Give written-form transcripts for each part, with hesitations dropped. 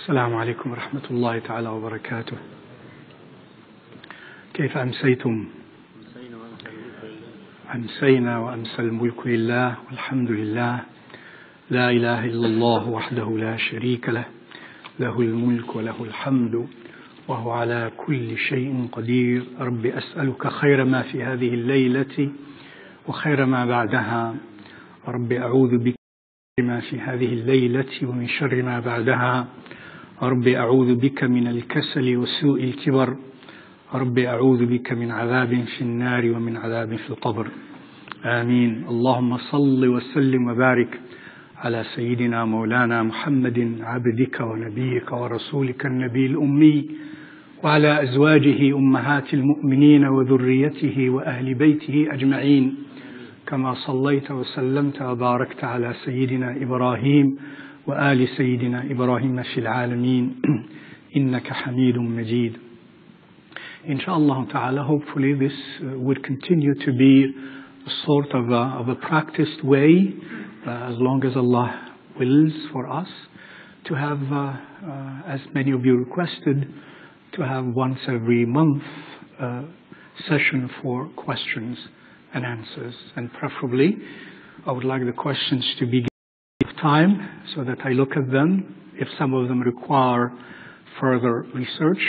السلام عليكم ورحمة الله تعالى وبركاته. كيف أمسيتم؟ أمسينا وأمسى الملك لله والحمد لله، لا إله إلا الله وحده لا شريك له، له الملك وله الحمد وهو على كل شيء قدير. رب أسألك خير ما في هذه الليلة وخير ما بعدها. رب أعوذ بك ما في هذه الليلة ومن شر ما بعدها. رب أعوذ بك من الكسل وسوء الكبر. رب أعوذ بك من عذاب في النار ومن عذاب في القبر. آمين. اللهم صل وسلم وبارك على سيدنا مولانا محمد عبدك ونبيك ورسولك النبي الأمي، وعلى أزواجه أمهات المؤمنين وذريته وأهل بيته أجمعين، كما صليت وسلمت وباركت على سيدنا إبراهيم وآل سيدنا إبراهيم في العالمين إنك حميد مجيد. Inshallah ta'ala, hopefully this will continue to be a sort of a practiced way, as long as Allah wills for us, to have, as many of you requested, to have once every month session for questions and answers. And preferably, I would like the questions to be given time so that I look at them, if some of them require further research.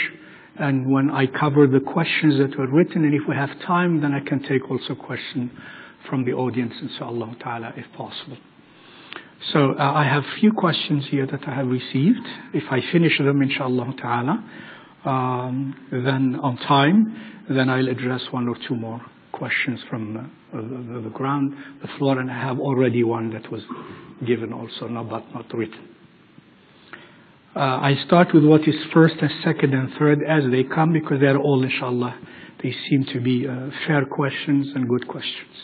And when I cover the questions that were written, and if we have time, then I can take also questions from the audience, inshallah ta'ala, if possible. So I have few questions here that I have received. If I finish them, inshallah ta'ala, then on time, then I'll address one or two more questions from the ground, the floor, and I have already one that was given also, but not written. I start with what is first and second and third as they come, because they are all, inshallah, they seem to be fair questions and good questions.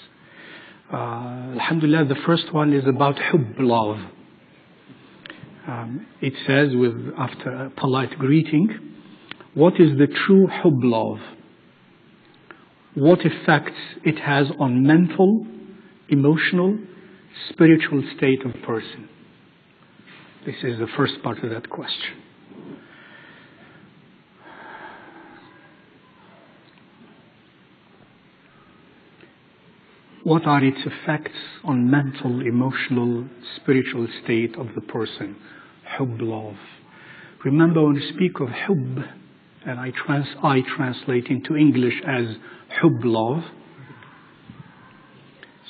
Alhamdulillah, the first one is about hubb, love. It says, after a polite greeting, what is the true hubb, love? What effects it has on mental, emotional, spiritual state of a person? This is the first part of that question. What are its effects on mental, emotional, spiritual state of the person? Hubb, love. Remember, when we speak of hubb, and I translate into English as hubb, love,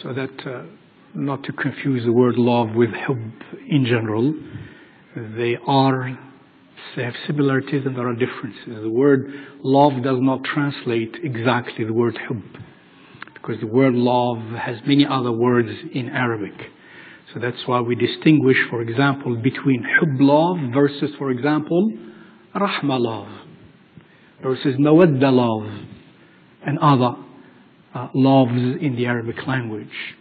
so that not to confuse the word love with hubb in general. They have similarities and there are differences. The word love does not translate exactly the word hubb, because the word love has many other words in Arabic. So that's why we distinguish, for example, between hubb, love versus, for example, rahma, love, versus mawadda, love, and other loves in the Arabic language.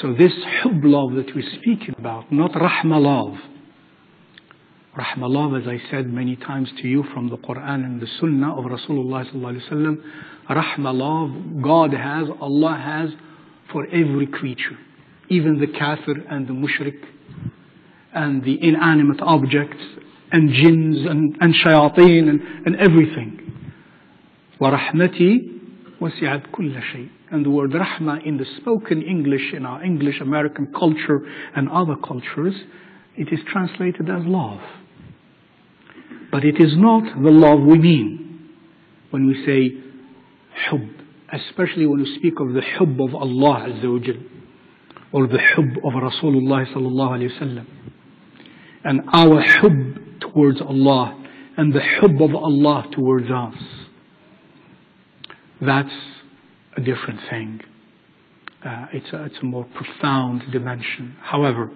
So this hubb, love that we're speaking about, not rahma, love. Rahma, love, as I said many times to you from the Quran and the Sunnah of Rasulullah sallallahu alaihi wasallam, rahma, love, God has, Allah has for every creature, even the kafir and the mushrik and the inanimate objects and jinns and shayateen and everything. وَرَحْمَتِي وَسِعَتْ كُلَّ شَيْءٍ. And the word rahma in the spoken English, in our English American culture and other cultures, it is translated as love. But it is not the love we mean when we say hubb, especially when we speak of the hubb of Allah Azza wa Jal, or the hubb of Rasulullah sallallahu alayhi wa sallam. And our hubb towards Allah and the hubb of Allah towards us. That's a different thing. It's a more profound dimension. However,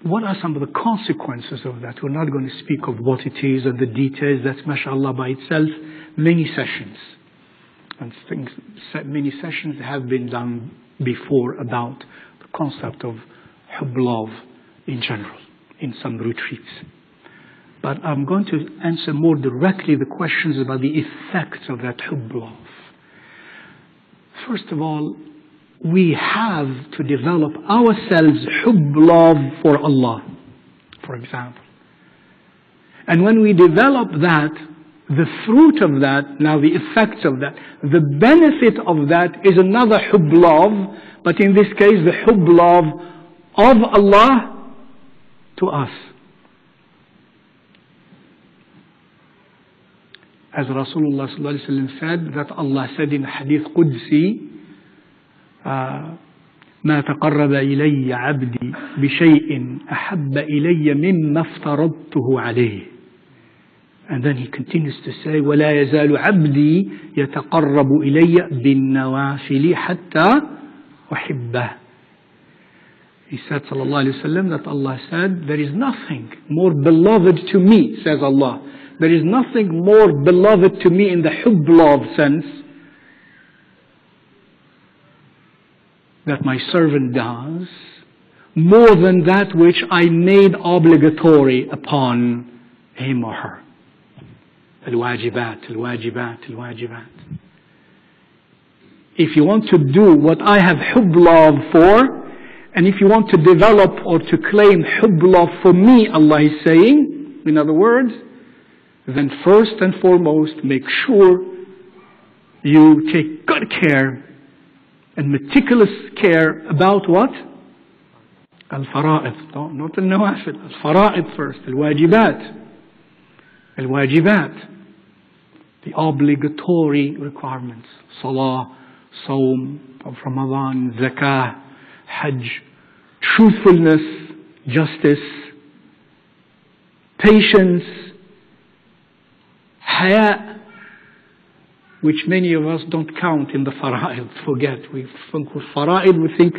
what are some of the consequences of that? We're not going to speak of what it is and the details. That's, mashallah, by itself, many sessions. And many sessions have been done before about the concept of hubb, love in general, in some retreats. But I'm going to answer more directly the questions about the effects of that hubb, love. First of all, we have to develop ourselves hubb, love for Allah, for example. And when we develop that, the fruit of that, now the effects of that, the benefit of that is another hubb love, but in this case the hubb love of Allah to us. As Rasulullah sallallahu alaihi wasallam said, that Allah said in Hadith Qudsi, ما تقرب إلي عبدي بشيء أحب إلي مما افترضته عليه. And then he continues to say, ولا يزال عبدي يتقرب إلي بالنوافل حتى أحبه. He said, sallallahu alaihi wasallam, that Allah said, there is nothing more beloved to me, says Allah. There is nothing more beloved to me in the hubb love sense that my servant does, more than that which I made obligatory upon him or her. Al-wajibat, al-wajibat, al-wajibat. If you want to do what I have hubb love for, and if you want to develop or to claim hubb love for me, Allah is saying, in other words, then first and foremost, make sure you take good care and meticulous care about what? Al-fara'id, not al-nawafil. Al-fara'id first, al-wajibat. Al-wajibat, the obligatory requirements. Salah, Sawm of Ramadan, Zakah, Hajj, truthfulness, justice, patience, haya, which many of us don't count in the fara'id, forget. We think with fara'id, we think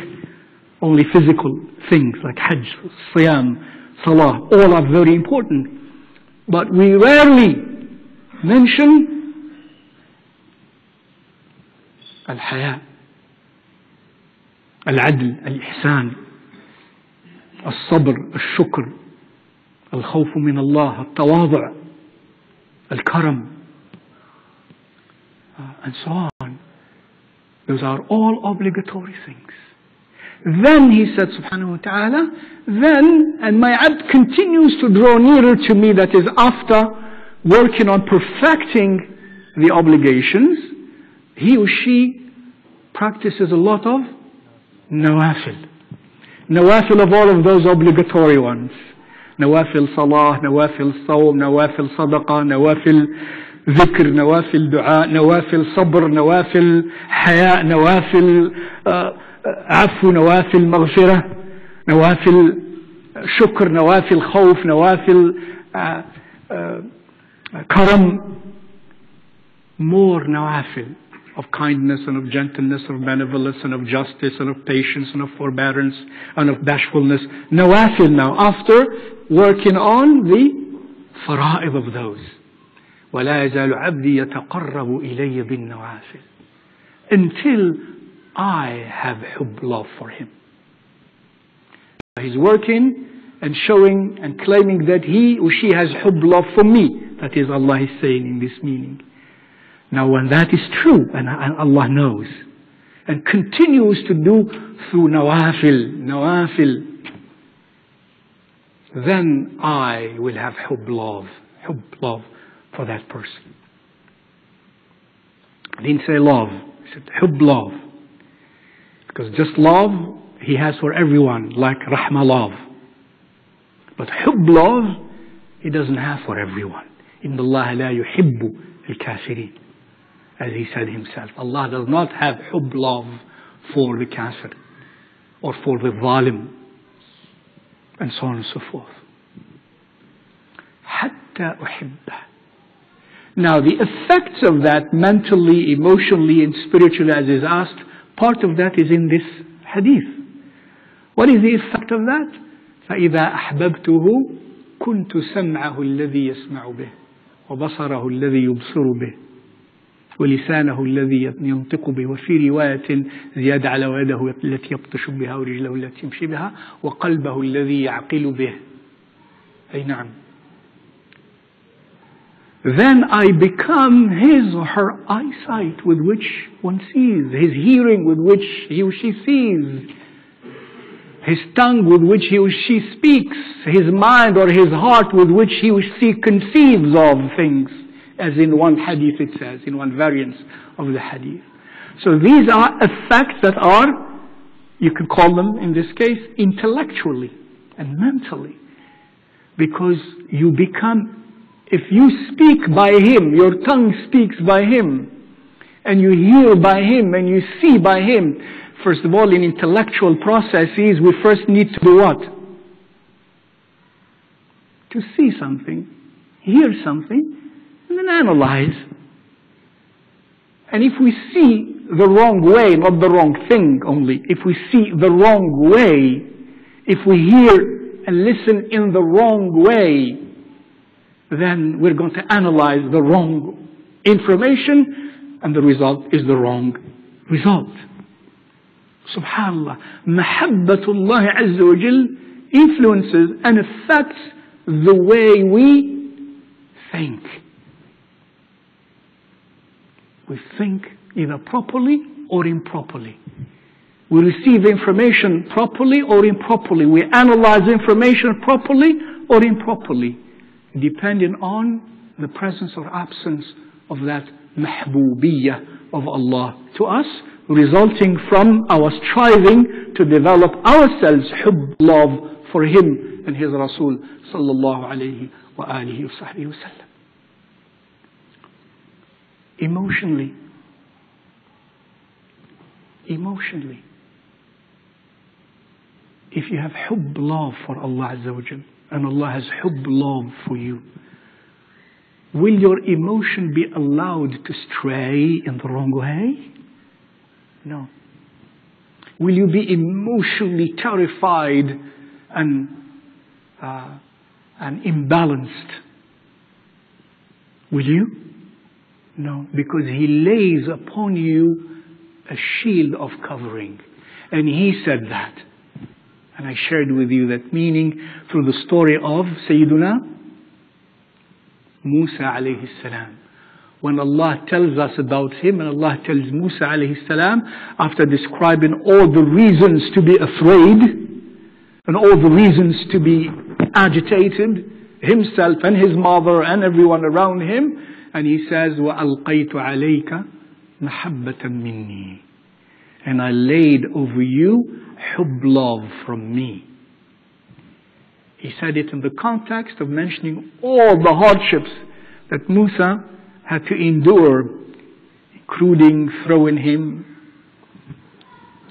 only physical things like Hajj, Siyam, Salah, all are very important. But we rarely mention al-haya, al-adl, al-ihsan, al-sabr, al-shukr, al-khawfu min Allah, al-tawadu', al-karam, and so on. Those are all obligatory things. Then he said, subhanahu wa ta'ala, then, and my abd continues to draw nearer to me, that is after working on perfecting the obligations, he or she practices a lot of nawafil. Nawafil of all of those obligatory ones. Nawafil salah, nawafil sawm, nawafil sadaqah, nawafil ذكر, نوافل دعاء, نوافل صبر, نوافل حياء, نوافل عفو, نوافل مغفرة, نوافل شكر, نوافل خوف, نوافل karam, more nawafil of kindness and of gentleness, of benevolence and of justice and of patience and of forbearance and of bashfulness. Nawafil now, after working on the fara'id of those. ولا يزال عبدي يتقرب إلي بالنوافل, until I have hubb love for him. He's working and showing and claiming that he or she has hubb love for me. That is, Allah is saying in this meaning. Now when that is true, and Allah knows, and continues to do through nawafil, then I will have hubb love for that person. I didn't say love, I said hubb love. Because just love, he has for everyone, like rahmah love. But hubb love, he doesn't have for everyone. Inna Allah la yuhibbu al-kafirin. As he said himself, Allah does not have hubb love for the kafir, or for the zalim, and so on and so forth. Hatta uhibbah. Now the effects of that mentally, emotionally and spiritually, as is asked, part of that is in this hadith. What is the effect of that? فَإِذَا أَحْبَبْتُهُ كُنْتُ سَمْعَهُ الَّذِي يَسْمَعُ بِهِ وَبَصَرَهُ الَّذِي يُبْصِرُ بِهِ وَلِسَانَهُ الَّذِي ينطق بِهِ وفي رواية زيادة على ويده التي يبطش بها ورجله التي يمشي بها وقلبه الذي يعقل به. أي نعم. Then I become his or her eyesight with which one sees, his hearing with which he or she sees, his tongue with which he or she speaks, his mind or his heart with which he or she conceives of things, as in one hadith it says, in one variance of the hadith. So these are effects that are, you can call them in this case, intellectually and mentally. Because you become, if you speak by him, your tongue speaks by him, and you hear by him, and you see by him. First of all, in intellectual processes, we first need to do what? To see something, hear something, and then analyze. And if we see the wrong way, not the wrong thing only, if we see the wrong way, if we hear and listen in the wrong way, then we're going to analyze the wrong information, and the result is the wrong result. Subhanallah, Mahabbatullah Azza wa Jal influences and affects the way we think. We think either properly or improperly. We receive information properly or improperly. We analyze information properly or improperly, depending on the presence or absence of that mahbubiyah of Allah to us, resulting from our striving to develop ourselves hubb, love for Him and His Rasul sallallahu alayhi wa alihi wa sahbihi wa sallam. Emotionally, if you have hubb, love for Allah Azza wa Jal, and Allah has hubb, love for you, will your emotion be allowed to stray in the wrong way? No. Will you be emotionally terrified and imbalanced? Will you? No, because He lays upon you a shield of covering. And He said that. And I shared with you that meaning through the story of Sayyiduna Musa alayhi salam. When Allah tells us about him, and Allah tells Musa alayhi salam, after describing all the reasons to be afraid, and all the reasons to be agitated, himself and his mother and everyone around him, and he says, وَأَلْقَيْتُ عَلَيْكَ مَحَبَّةً مِّنِّي. And I laid over you hubb, love from me. He said it in the context of mentioning all the hardships that Musa had to endure, including throwing him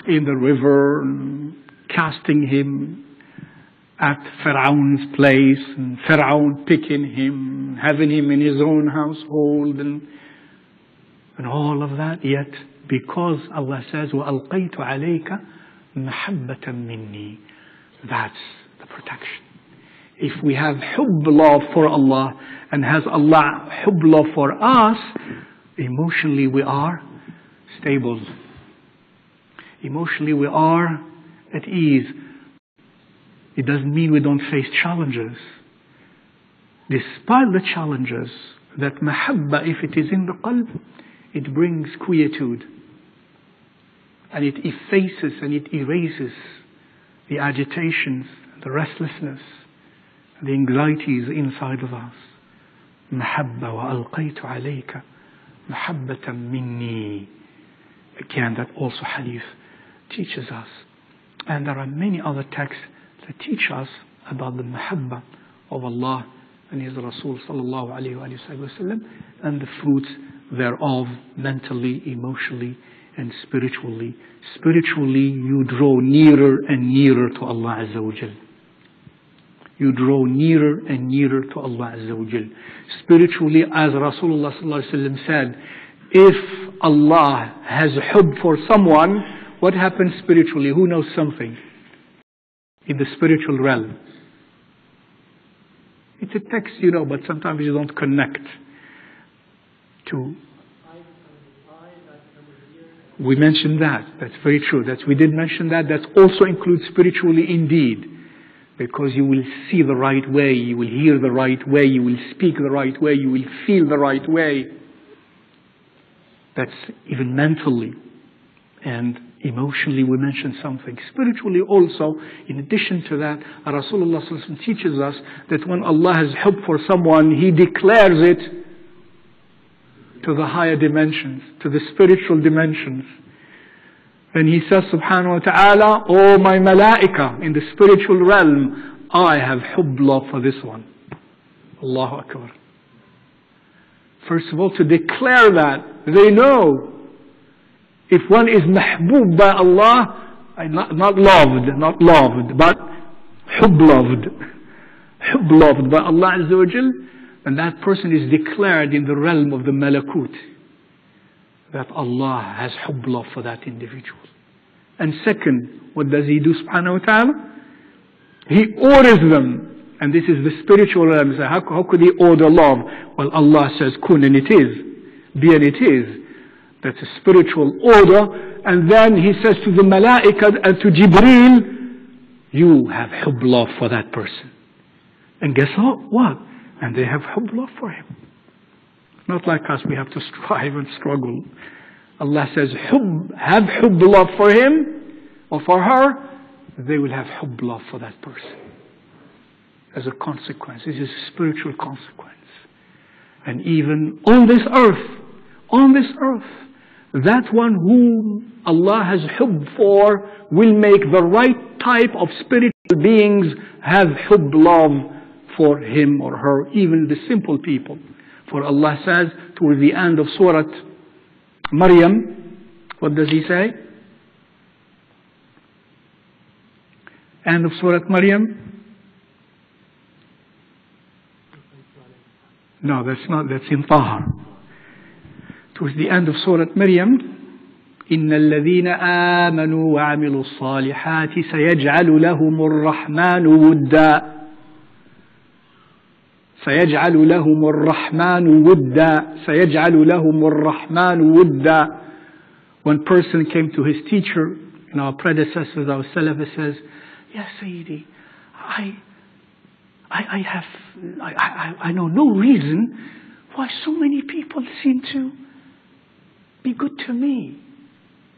in the river, and casting him at Pharaoh's place, and Pharaoh picking him, having him in his own household, and all of that. Yet, because Allah says, وَأَلْقَيْتُ عَلَيْكَ مَحَبَّةً مِّنِّي, that's the protection. If we have hubb, love for Allah, and has Allah hubb, love for us, emotionally we are stable. Emotionally we are at ease. It doesn't mean we don't face challenges. Despite the challenges, that mahabba, if it is in the qalb, it brings quietude. And it effaces and it erases the agitations, the restlessness, the anxieties inside of us. Mahabba wa alqaytu alayka mahabbatan minni. Again, that also hadith teaches us. And there are many other texts that teach us about the mahabba of Allah and His Rasul sallallahu alayhi wa sallam, and the fruits thereof, mentally, emotionally, and spiritually. Spiritually, you draw nearer and nearer to Allah Azza wa Jal. You draw nearer and nearer to Allah Azza wa Jal. Spiritually, as Rasulullah sallallahu alaihi wasallam said, if Allah has hubb for someone, what happens spiritually? Who knows something in the spiritual realm? It's a text, you know, but sometimes you don't connect to. We mentioned that. That's very true. We did mention that. That also includes spiritually indeed. Because you will see the right way, you will hear the right way, you will speak the right way, you will feel the right way. That's even mentally. And Emotionally, we mentioned something. Spiritually also, in addition to that, Rasulullah sallallahu alaihi wasallam teaches us that when Allah has hubb for someone, He declares it to the higher dimensions, to the spiritual dimensions. And He says, subhanahu wa ta'ala, "Oh my malaika, in the spiritual realm, I have hubb love for this one." Allahu Akbar. First of all, to declare that, they know if one is mahboob by Allah, not loved, but hubb loved by Allah Azza wa Jal, and that person is declared in the realm of the malakut, that Allah has hubb love for that individual. And second, what does He do, subhanahu wa ta'ala? He orders them. And this is the spiritual realm. So how could He order love? Well, Allah says, kun, and it is. Be, and it is. That's a spiritual order. And then He says to the malaika and to Jibreel, you have hubb love for that person. And guess what? And they have hubb love for him. Not like us, we have to strive and struggle. Allah says, have hubb love for him or for her. They will have hubb love for that person. As a consequence, this is a spiritual consequence. And even on this earth, that one whom Allah has hubb for will make the right type of spiritual beings have hubb love for him or her, even the simple people. For Allah says toward the end of Surah Maryam, what does He say? End of Surah Maryam. No, that's not. That's in Taha. Towards the end of Surah Maryam, إن الذين آمنوا وعملوا الصالحات سيجعل لهم الرحمن ودا. سيجعل لهم الرحمن ودا. سيجعل لهم الرحمن ودا. One person came to his teacher, and our predecessors, our Salaf, says, "Ya Sayyidi, I know no reason why so many people seem to be good to me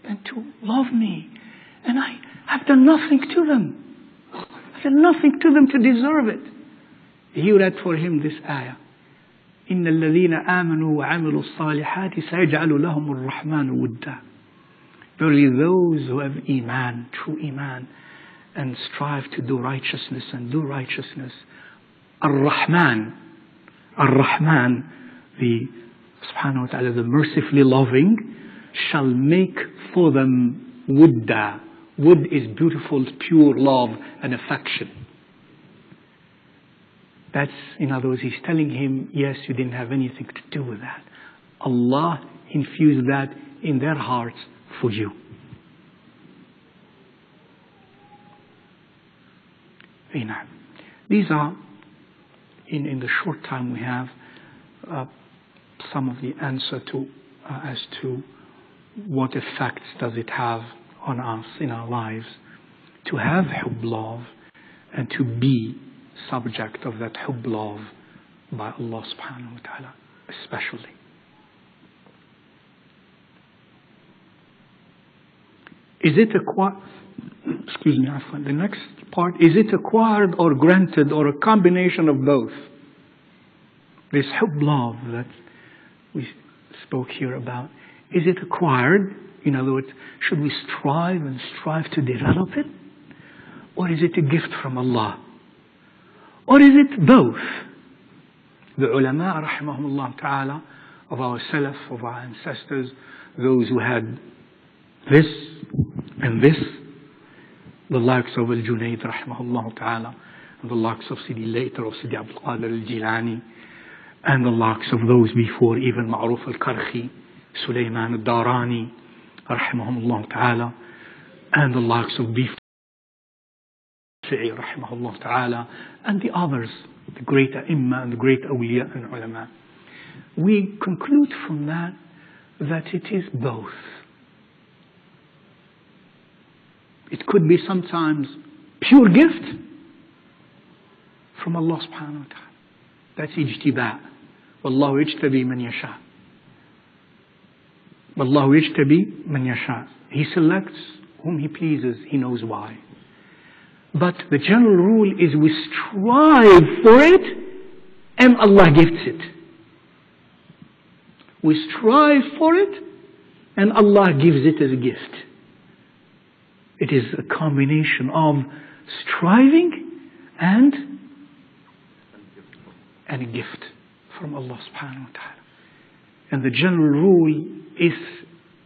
and to love me, and I have done nothing to them. I've done nothing to them to deserve it." He read for him this ayah, إن الذين آمنوا وعملوا الصالحات سيجعل لهم الرحمن ودا. Verily those who have iman, true iman, and strive to do righteousness Ar-Rahman, the subhanahu wa ta'ala, the mercifully loving, shall make for them wudda. Wood is beautiful, pure love and affection. That's, in other words, He's telling him, yes, you didn't have anything to do with that. Allah infused that in their hearts for you. These are, in the short time we have, some of the answer to as to what effects does it have on us in our lives to have hubb love and to be subject of that hubb love by Allah subhanahu wa ta'ala especially. Is it acquired? Excuse me, Afwan. The next part, is it acquired or granted or a combination of both? This hubb love that we spoke here about, is it acquired? In other words, should we strive to develop it? Or is it a gift from Allah? Or is it both? The ulama, rahimahumullah ta'ala, of our salaf, of our ancestors, those who had this and this, the likes of Al-Junayd, rahimahullah ta'ala, and the likes of Sidi later of Sidi Abdul Qadir Al-Jilani, and the likes of those before, even Ma'ruf Al-Karhi, Sulaiman Al-Darani, rahimahumullah ta'ala, and the likes of before, rahimahullah ta'ala, and the others, the great A'imma and the great Awliya and Ulama. We conclude from that it is both. It could be sometimes pure gift from Allah subhanahu wa ta'ala. That's ijtiba. Wallahu yajtabi man yasha. Wallahu yajtabi man yasha. He selects whom He pleases, He knows why. But the general rule is we strive for it and Allah gifts it. We strive for it and Allah gives it as a gift. It is a combination of striving and a gift from Allah subhanahu wa ta'ala. And the general rule is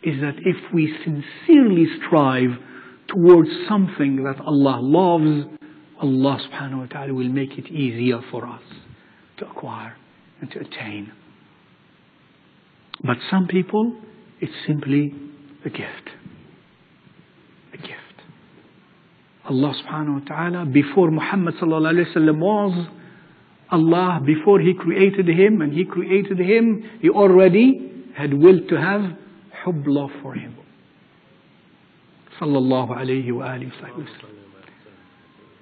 that if we sincerely strive towards something that Allah loves, Allah subhanahu wa ta'ala will make it easier for us to acquire and to attain. But some people, it's simply a gift. A gift. Allah subhanahu wa ta'ala, before Muhammad sallallahu alayhi wa sallam was, Allah, before He created him, and He created him, He already had willed to have hubb, love for him. Sallallahu alayhi wa alihi wa sallam.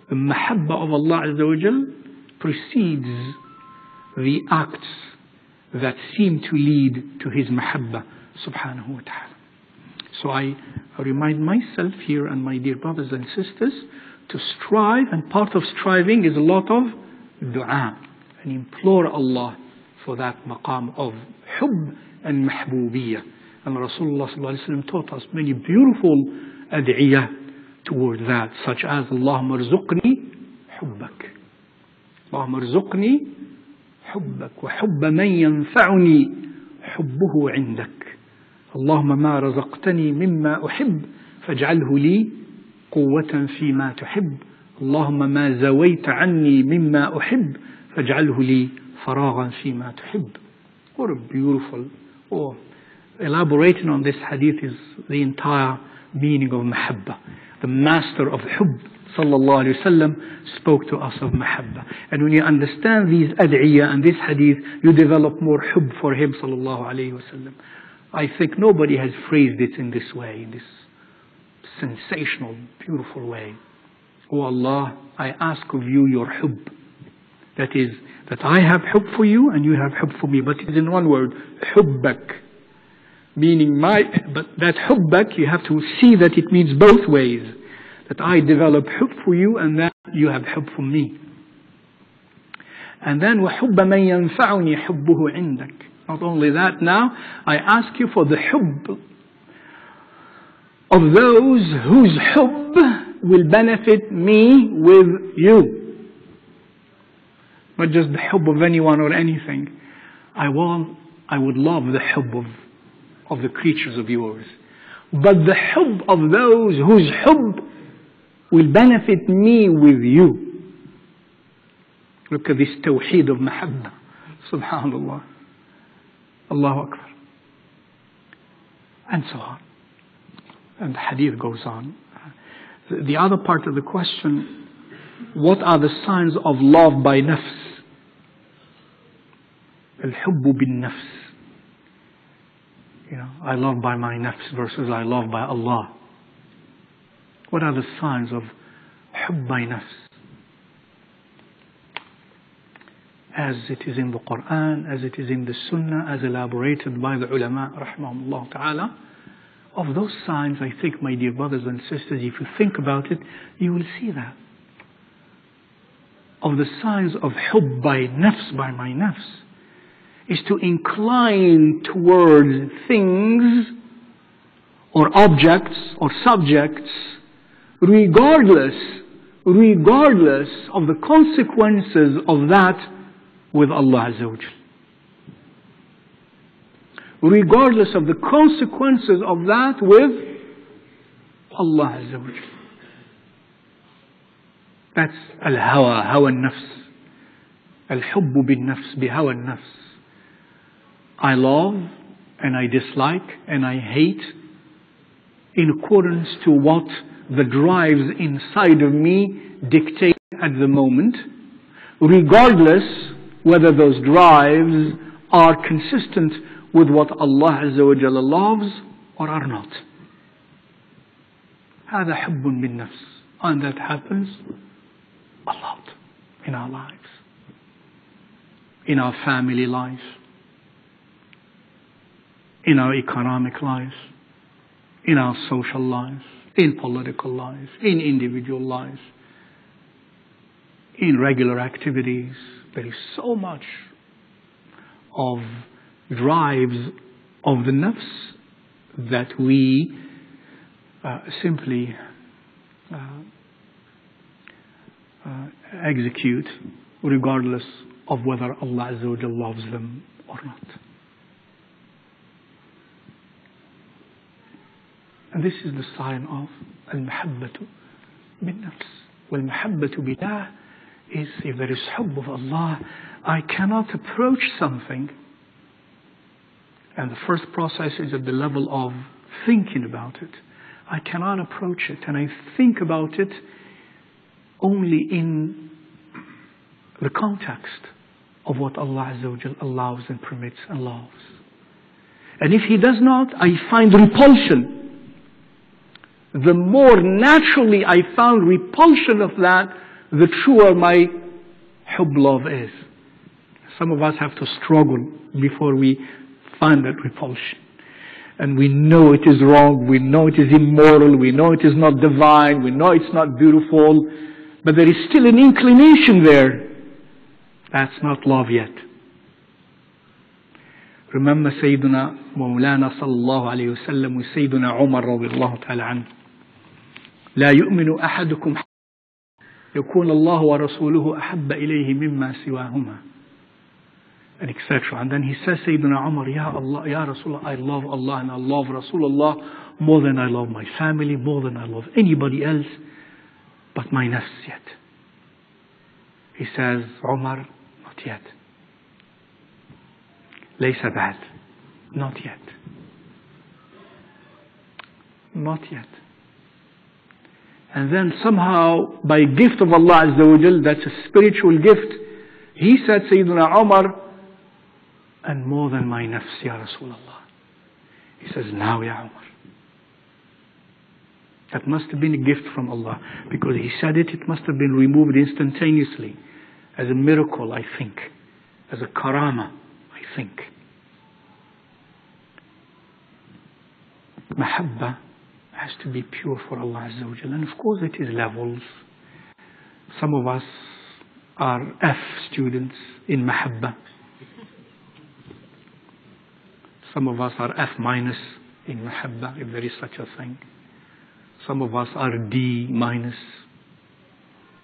The mahabba of Allah Azza wa Jal precedes the acts that seem to lead to His mahabba subhanahu wa ta'ala. So I remind myself here and my dear brothers and sisters to strive, and part of striving is a lot of dua, and implore Allah for that maqam of hubb and mahbubiyah. And Rasulullah sallallahu alaihi wasallam taught us many beautiful ad'iyah toward that, such as Allahumma rzuqni hubbak, Allahumma rzuqni hubbak, wa hubba man yanfa'uni hubbuhu indak, Allahumma ma razaqtani mimma uhib faj'alhu li quwwatan fima tuhib, Allahumma ma zawayta anni mimma uhib faj'alhu li faraghan fima tuhib. What a beautiful, elaborating on this hadith is the entire meaning of mahabba. The master of hubb, sallallahu alayhi wa sallam, spoke to us of mahabba. And when you understand these ad'iyah and this hadith, you develop more hubb for him, sallallahu alayhi wa sallam. I think nobody has phrased it in this way, in this sensational, beautiful way. Oh Allah, I ask of you your hubb. That is, that I have hubb for you and you have hubb for me. But it is in one word, hubbak. Meaning but that hubbak, you have to see that it means both ways. That I develop hubb for you and that you have hubb for me. And then وَحُبَّ مَنْ يَنْفَعُنِي حُبُّهُ عِنْدَكَ. Not only that, now I ask you for the hubb of those whose hubb will benefit me with you. Not just the hubb of anyone or anything. I would love the hubb of the creatures of yours. But the hubb of those whose hubb will benefit me with you. Look at this tawheed of mahabba. Subhanallah. Allahu Akbar. And so on. And the hadith goes on. The other part of the question, what are the signs of love by nafs? Al-hubbu bin nafs. You know, I love by my nafs versus I love by Allah. What are the signs of hubb by nafs? As it is in the Quran, as it is in the Sunnah, as elaborated by the ulama, rahmahumullah ta'ala. Of those signs, I think, my dear brothers and sisters, if you think about it, you will see that. Of the signs of hubb by nafs, by my nafs, is to incline towards things or objects or subjects regardless of the consequences of that with Allah Azza wa Jal. Regardless of the consequences of that with Allah Azza wa Jal. That's al-hawa, hawa al-nafs. Al-hubbu bin-nafs, bi-hawa al-nafs. I love and I dislike and I hate in accordance to what the drives inside of me dictate at the moment, regardless whether those drives are consistent with what Allah Azza wa Jalla loves or are not. هذا حب بالنفس. And that happens a lot in our lives, in our family life, in our economic life, in our social life, in political life, in individual life, in regular activities. There is so much of drives of the nafs that we simply execute regardless of whether Allah Azza wa Jal loves them or not. And this is the sign of al-mahabbatu bin-nafs. Wal-mahabbatu billah is, if there is hubb of Allah, I cannot approach something. And the first process is at the level of thinking about it. I cannot approach it, and I think about it only in the context of what Allah Azza wa Jal allows and permits and loves. And if He does not, I find repulsion. The more naturally I found repulsion of that, the truer my hubb love is. Some of us have to struggle before we find that repulsion. And we know it is wrong, we know it is immoral, we know it is not divine, we know it's not beautiful, but there is still an inclination there. That's not love yet. Remember Sayyidina Mawlana sallallahu alayhi wa sallam with Sayyidina Umar radiyallahu ta'ala anhu. لا يؤمن أحدكم يكون الله ورسوله أحب إليه مما سواهما, and etc. And then he says, Sayyidina Umar, Ya Allah, Ya Rasulullah, I love Allah and I love Rasulullah more than I love my family, more than I love anybody else but my nafs yet. He says, Umar, not yet. ليس بعد, not yet. Not yet. And then somehow, by gift of Allah Azza wa Jal, that's a spiritual gift, he said, Sayyidina Umar, and more than my nafs, Ya Rasulullah. He says, now, Ya Umar. That must have been a gift from Allah. Because he said it, it must have been removed instantaneously. As a miracle, I think. As a karama, I think. Mahabba has to be pure for Allah Azza wa Jal. And of course it is levels. Some of us are F students in Mahabba. Some of us are F minus in Mahabba, if there is such a thing. Some of us are D minus,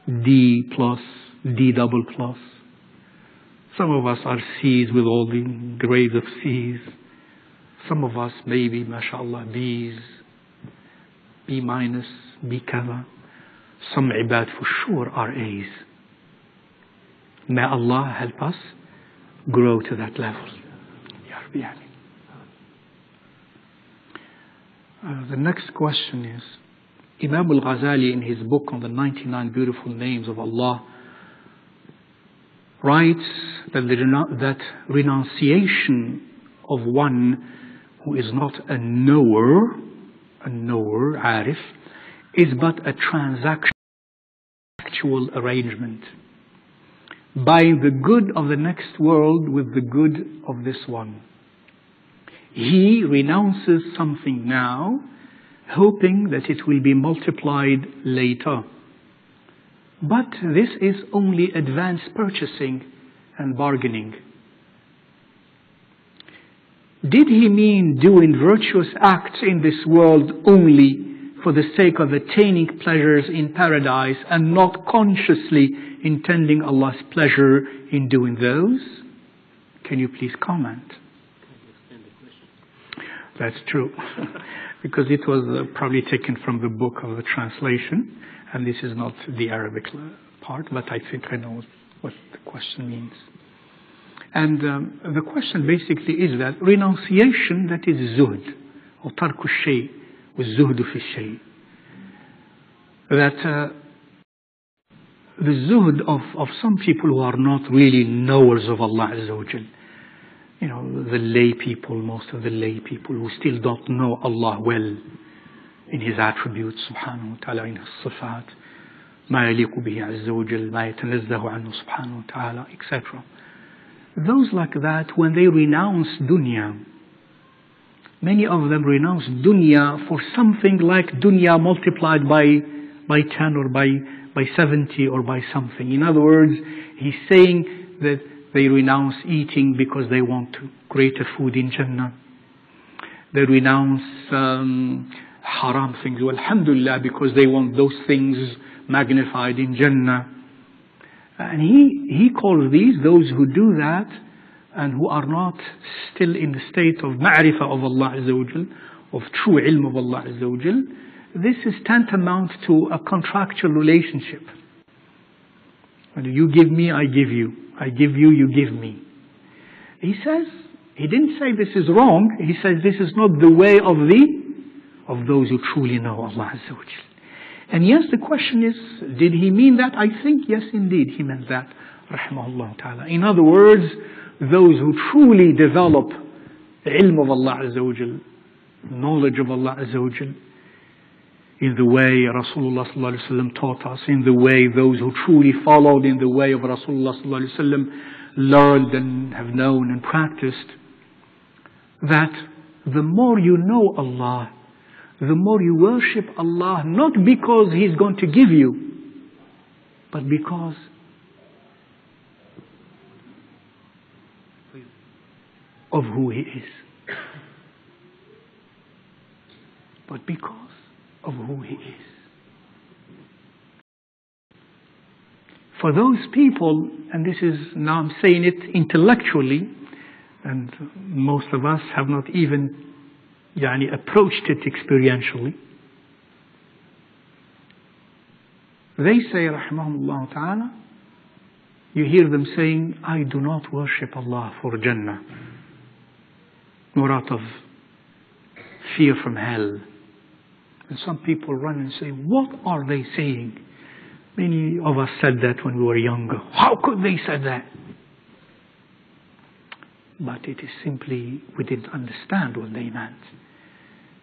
D plus, D double plus. Some of us are C's with all the grades of C's. Some of us maybe, mashallah, B's, B minus, B kaza. Some ibad for sure are A's. May Allah help us grow to that level. Ya Rabbi, Ameen. The next question is, Imam al-Ghazali in his book on the 99 beautiful names of Allah writes that renunciation of one who is not a knower, arif, is but a transactional arrangement. Buying the good of the next world with the good of this one. He renounces something now, hoping that it will be multiplied later. But this is only advanced purchasing and bargaining. Did he mean doing virtuous acts in this world only for the sake of attaining pleasures in paradise and not consciously intending Allah's pleasure in doing those? Can you please comment? That's true, because it was probably taken from the book of the translation, and this is not the Arabic part, but I think I know what the question means. And the question basically is that renunciation, that is zuhd, or tarku shay, with zuhdu fi shay. That the zuhd of some people who are not really knowers of Allah Azza wa Jal, you know, the lay people, most of the lay people who still don't know Allah well in His attributes, subhanahu wa ta'ala, in His sifat, ma yaliqu bihi azza wa jal, ma yatanazzahu anhu subhanahu wa ta'ala, etc. Those like that, when they renounce dunya Many of them renounce dunya for something like dunya multiplied by 10 or by 70 or by something. In other words, he's saying that they renounce eating because they want greater food in Jannah. They renounce haram things, alhamdulillah, because they want those things magnified in Jannah. And he calls those who do that and who are not still in the state of ma'rifah of Allah Azza wa Jal, of true ilm of Allah Azza wa Jal. This is tantamount to a contractual relationship. You give me, I give you. I give you, you give me. He says, he didn't say this is wrong. He says this is not the way of those who truly know Allah Azza wa Jal. And yes, the question is, did he mean that? I think yes, indeed, he meant that. Rahimahullah ta'ala. In other words, those who truly develop the ilm of Allah Azza wa Jal, knowledge of Allah Azza wa Jal, in the way Rasulullah sallallahu alaihi wasallam taught us, in the way those who truly followed in the way of Rasulullah sallallahu alaihi wasallam learned and have known and practiced, that the more you know Allah, the more you worship Allah, not because He's going to give you, but because of who He is. But because of who He is. For those people, and this is, now I'm saying it intellectually, and most of us have not even approached it experientially. They say, rahimahullah ta'ala, you hear them saying, I do not worship Allah for Jannah, nor out of fear from hell. And some people run and say, what are they saying? Many of us said that when we were younger. How could they say that? But it is simply, we didn't understand what they meant.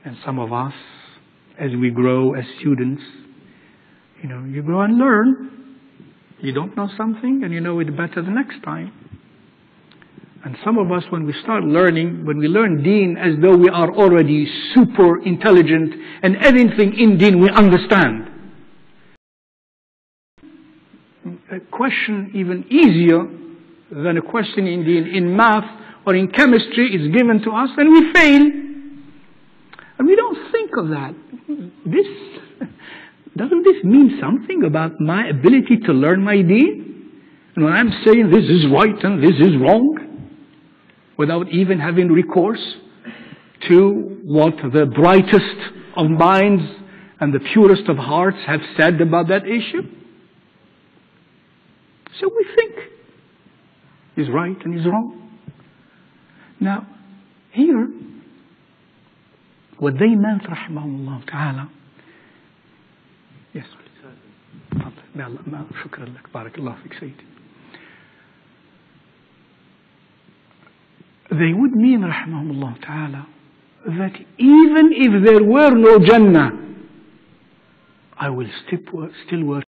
And some of us, as we grow as students, you grow and learn. You don't know something and you know it better the next time. And some of us, when we start learning, when we learn deen as though we are already super intelligent and everything in deen we understand. A question even easier than a question in deen, in math or in chemistry, is given to us and we fail. And we don't think of that. Doesn't this mean something about my ability to learn my deen? And when I'm saying this is right and this is wrong, without even having recourse to what the brightest of minds and the purest of hearts have said about that issue. So we think he's right and he's wrong. Now, here, what they meant, rahimahullah ta'ala, yes, shukran lak, barakallah fik sayyid. They would mean, rahimahullah ta'ala, that even if there were no Jannah, I will still worship.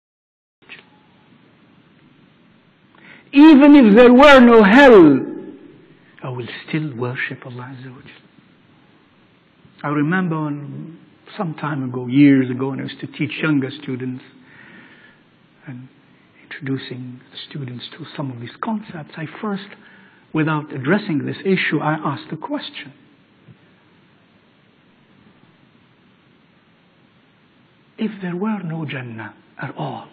Even if there were no hell, I will still worship Allah Azza wa Jal. I remember some time ago, years ago, when I used to teach younger students and introducing the students to some of these concepts, I first, without addressing this issue, I asked a question. If there were no Jannah at all,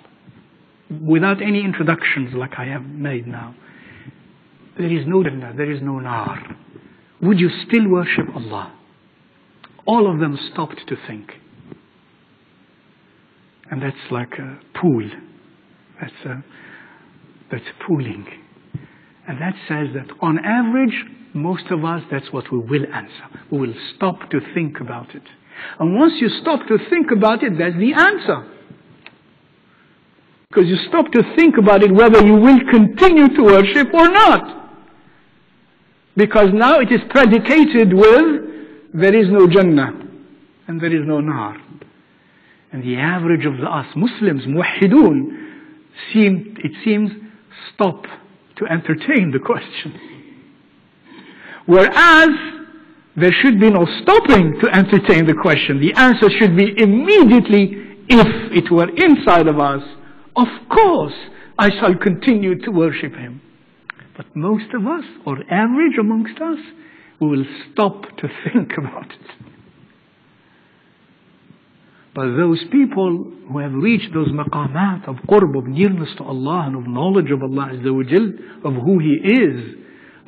without any introductions like I have made now, there is no Jannah, there is no Nar, would you still worship Allah? All of them stopped to think. And that's like a pool. That's pooling. And that says that on average, most of us, that's what we will answer. We will stop to think about it. And once you stop to think about it, that's the answer. Because you stop to think about it whether you will continue to worship or not. Because now it is predicated with, there is no Jannah and there is no Nar. And the average of us Muslims, muwahhidun, it seems, stop to entertain the question. Whereas there should be no stopping to entertain the question. The answer should be immediately, if it were inside of us, of course I shall continue to worship him. But most of us, or average amongst us, we will stop to think about it. But those people who have reached those maqamat of qurb, of nearness to Allah and of knowledge of Allah Azza wa Jal, of who He is,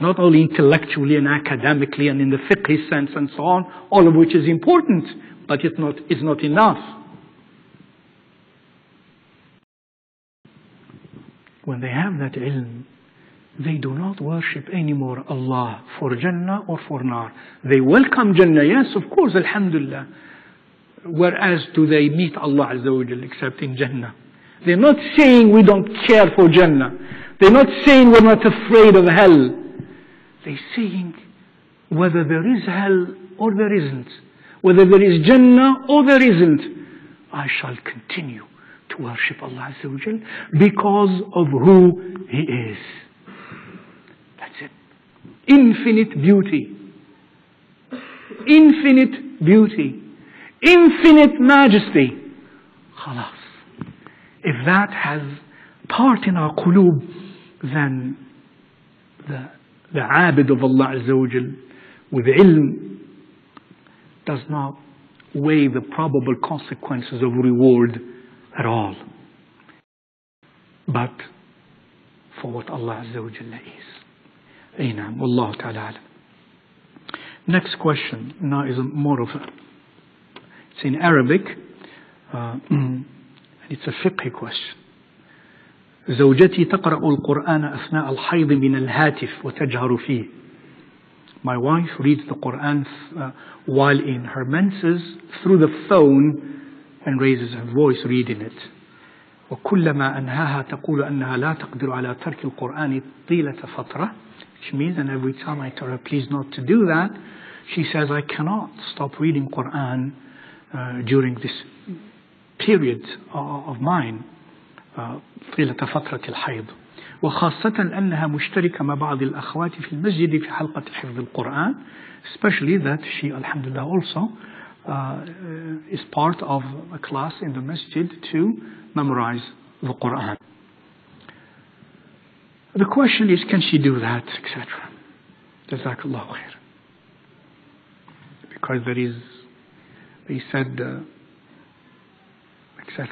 not only intellectually and academically and in the fiqh sense and so on, all of which is important, but it's not enough. When they have that ilm, they do not worship anymore Allah for Jannah or for Nar. They welcome Jannah, yes, of course, alhamdulillah. Whereas do they meet Allah Azza wa Jal except in Jannah? They're not saying we don't care for Jannah. They're not saying we're not afraid of hell. They're saying whether there is hell or there isn't, whether there is Jannah or there isn't, I shall continue to worship Allah Azza wa Jal because of who He is. That's it. Infinite beauty. Infinite beauty. Infinite majesty. Khalas. If that has part in our qulub, then the abid of Allah Azza wa Jal with ilm does not weigh the probable consequences of reward at all. But for what Allah Azza wa Jal is. Aynam. Wallahu ta'ala alam. Next question now is more of a, it's in Arabic, and it's a fiqh question. زوجتي تقرأ القرآن أثناء الحيض من الهاتف وتجهر فيه. My wife reads the Quran while in her menses through the phone and raises her voice reading it. وكلما أنهاها تقول أنها لا تقدر على ترك القرآن طيلة فترة, which means, and every time I tell her please not to do that, she says I cannot stop reading Quran during this period of mine, طيلة فترة الحيض. وخاصة أنها مشتركة مع بعض الأخوات في المسجد في حلقة حفظ القرآن, especially that she, alhamdulillah, also is part of a class in the masjid to memorize the Quran. The question is, can she do that, etc. Jazakallahu khair. Because there is, they said, etc.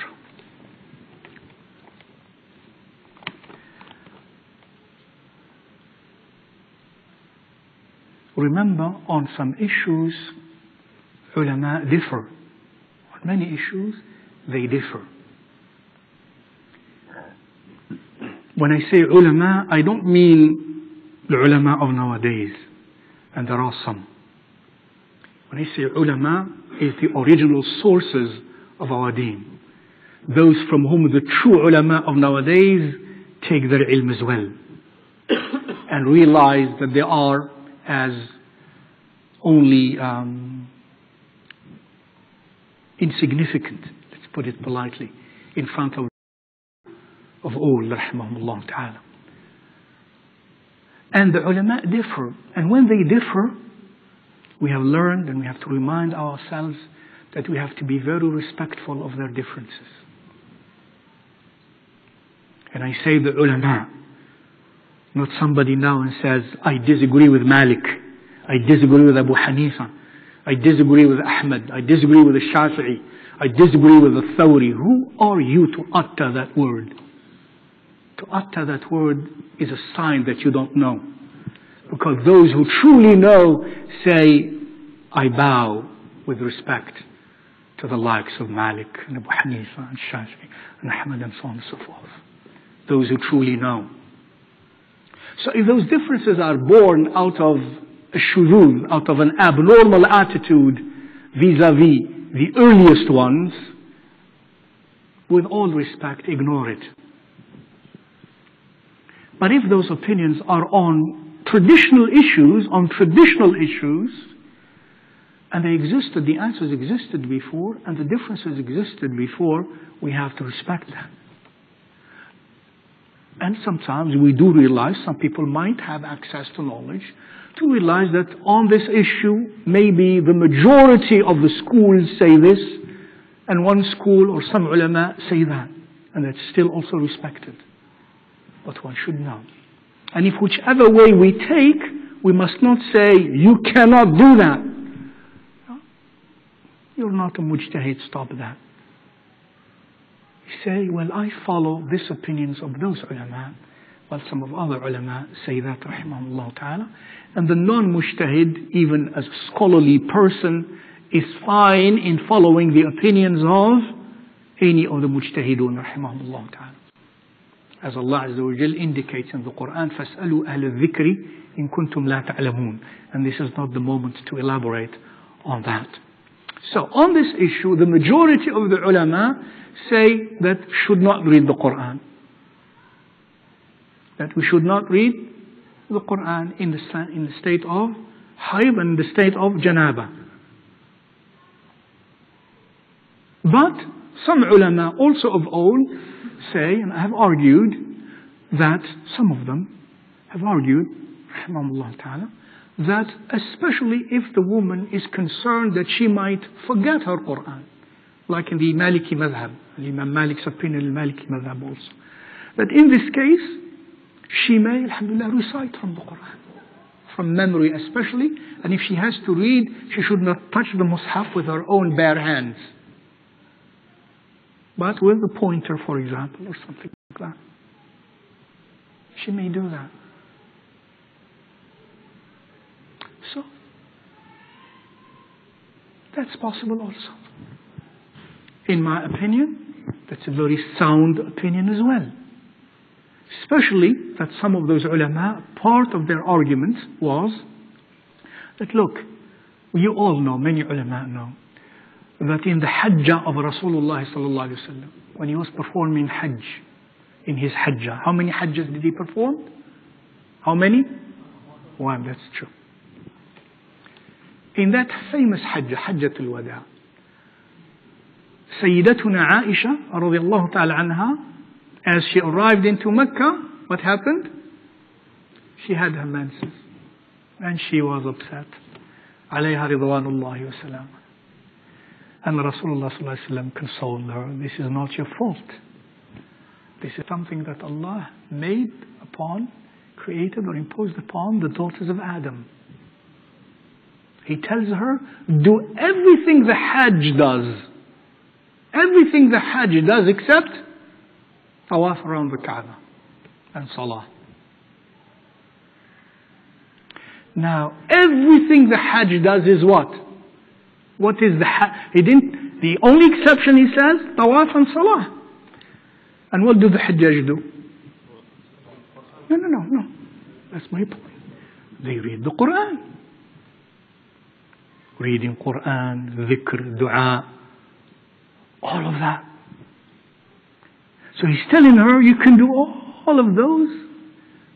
Remember, on some issues, ulama differ. On many issues, they differ. When I say ulama, I don't mean the ulama of nowadays, and there are some. When I say ulama, it's the original sources of our deen. Those from whom the true ulama of nowadays take their ilm as well, and realize that they are as only insignificant, let's put it politely, in front of all, rahimahumullah ta'ala. And the ulama differ, and when they differ, we have learned and we have to remind ourselves that we have to be very respectful of their differences. And I say the ulama, not somebody now and says, I disagree with Malik, I disagree with Abu Hanifa, I disagree with Ahmad, I disagree with the Shafi'i, I disagree with the Thawri. Who are you to utter that word? To utter that word is a sign that you don't know. Because those who truly know say, I bow with respect to the likes of Malik and Abu Hanifa and Shafi'i and Ahmad and so on and so forth. Those who truly know. So if those differences are born out of a shuzuz, out of an abnormal attitude vis-a-vis the earliest ones, with all respect, ignore it. But if those opinions are on traditional issues, and they existed, the answers existed before, and the differences existed before, we have to respect that. And sometimes we do realize some people might have access to knowledge to realize that on this issue, maybe the majority of the schools say this, and one school or some ulama say that. And that's still also respected. But one should know. And if whichever way we take, we must not say, you cannot do that. No? You're not a mujtahid, stop that. You say, well, I follow these opinions of those ulama, while some of other ulama say that, rahimahullah ta'ala. And the non-mujtahid, even as a scholarly person, is fine in following the opinions of any of the mujtahidun, rahimahullah ta'ala. As Allah Azza wa Jal indicates in the Quran, فَاسْأَلُوا أَهْلَ الذِّكْرِ إِن كُنْتُمْ لَا تَعْلَمُونَ. And this is not the moment to elaborate on that. So on this issue, the majority of the ulama say that should not read the Quran. That we should not read the Quran in the state of hayd and the state of janaba. But some ulama also of old say, and I have argued, that some of them have argued, rahimahullah ta'ala, that especially if the woman is concerned that she might forget her Quran, like in the Maliki madhab, Imam Malik's opinion in the Maliki madhab also, that in this case, she may, alhamdulillah, recite from the Quran, from memory especially, and if she has to read, she should not touch the mushaf with her own bare hands, but with a pointer, for example, or something like that. She may do that. So, that's possible also. In my opinion, that's a very sound opinion as well. Especially that some of those ulama, part of their argument was that, look, you all know, many ulama know, that in the hajjah of Rasulullah sallallahu alaihi wasallam, when he was performing hajj, in his hajjah, how many hajjas did he perform? How many? One, that's true. In that famous hajjah, Hajjatul Wada, Sayyidatuna Aisha radiyallahu ta'ala anha, as she arrived into Mecca, what happened? She had her menses. And she was upset. Alayha ridwanullahi wa salam. And Rasulullah sallallahu alayhi wa sallam consoled her. This is not your fault. This is something that Allah made upon, created or imposed upon the daughters of Adam. He tells her, do everything the Hajj does. Everything the Hajj does except tawaf around the Kaaba and Salah. Now, everything the Hajj does is what? What is the Hajj? The only exception, he says, tawaf and Salah. And what do the Hajjaj do? No. That's my point. They read the Quran. Reading Quran, dhikr, dua, all of that. So he's telling her, you can do all of those,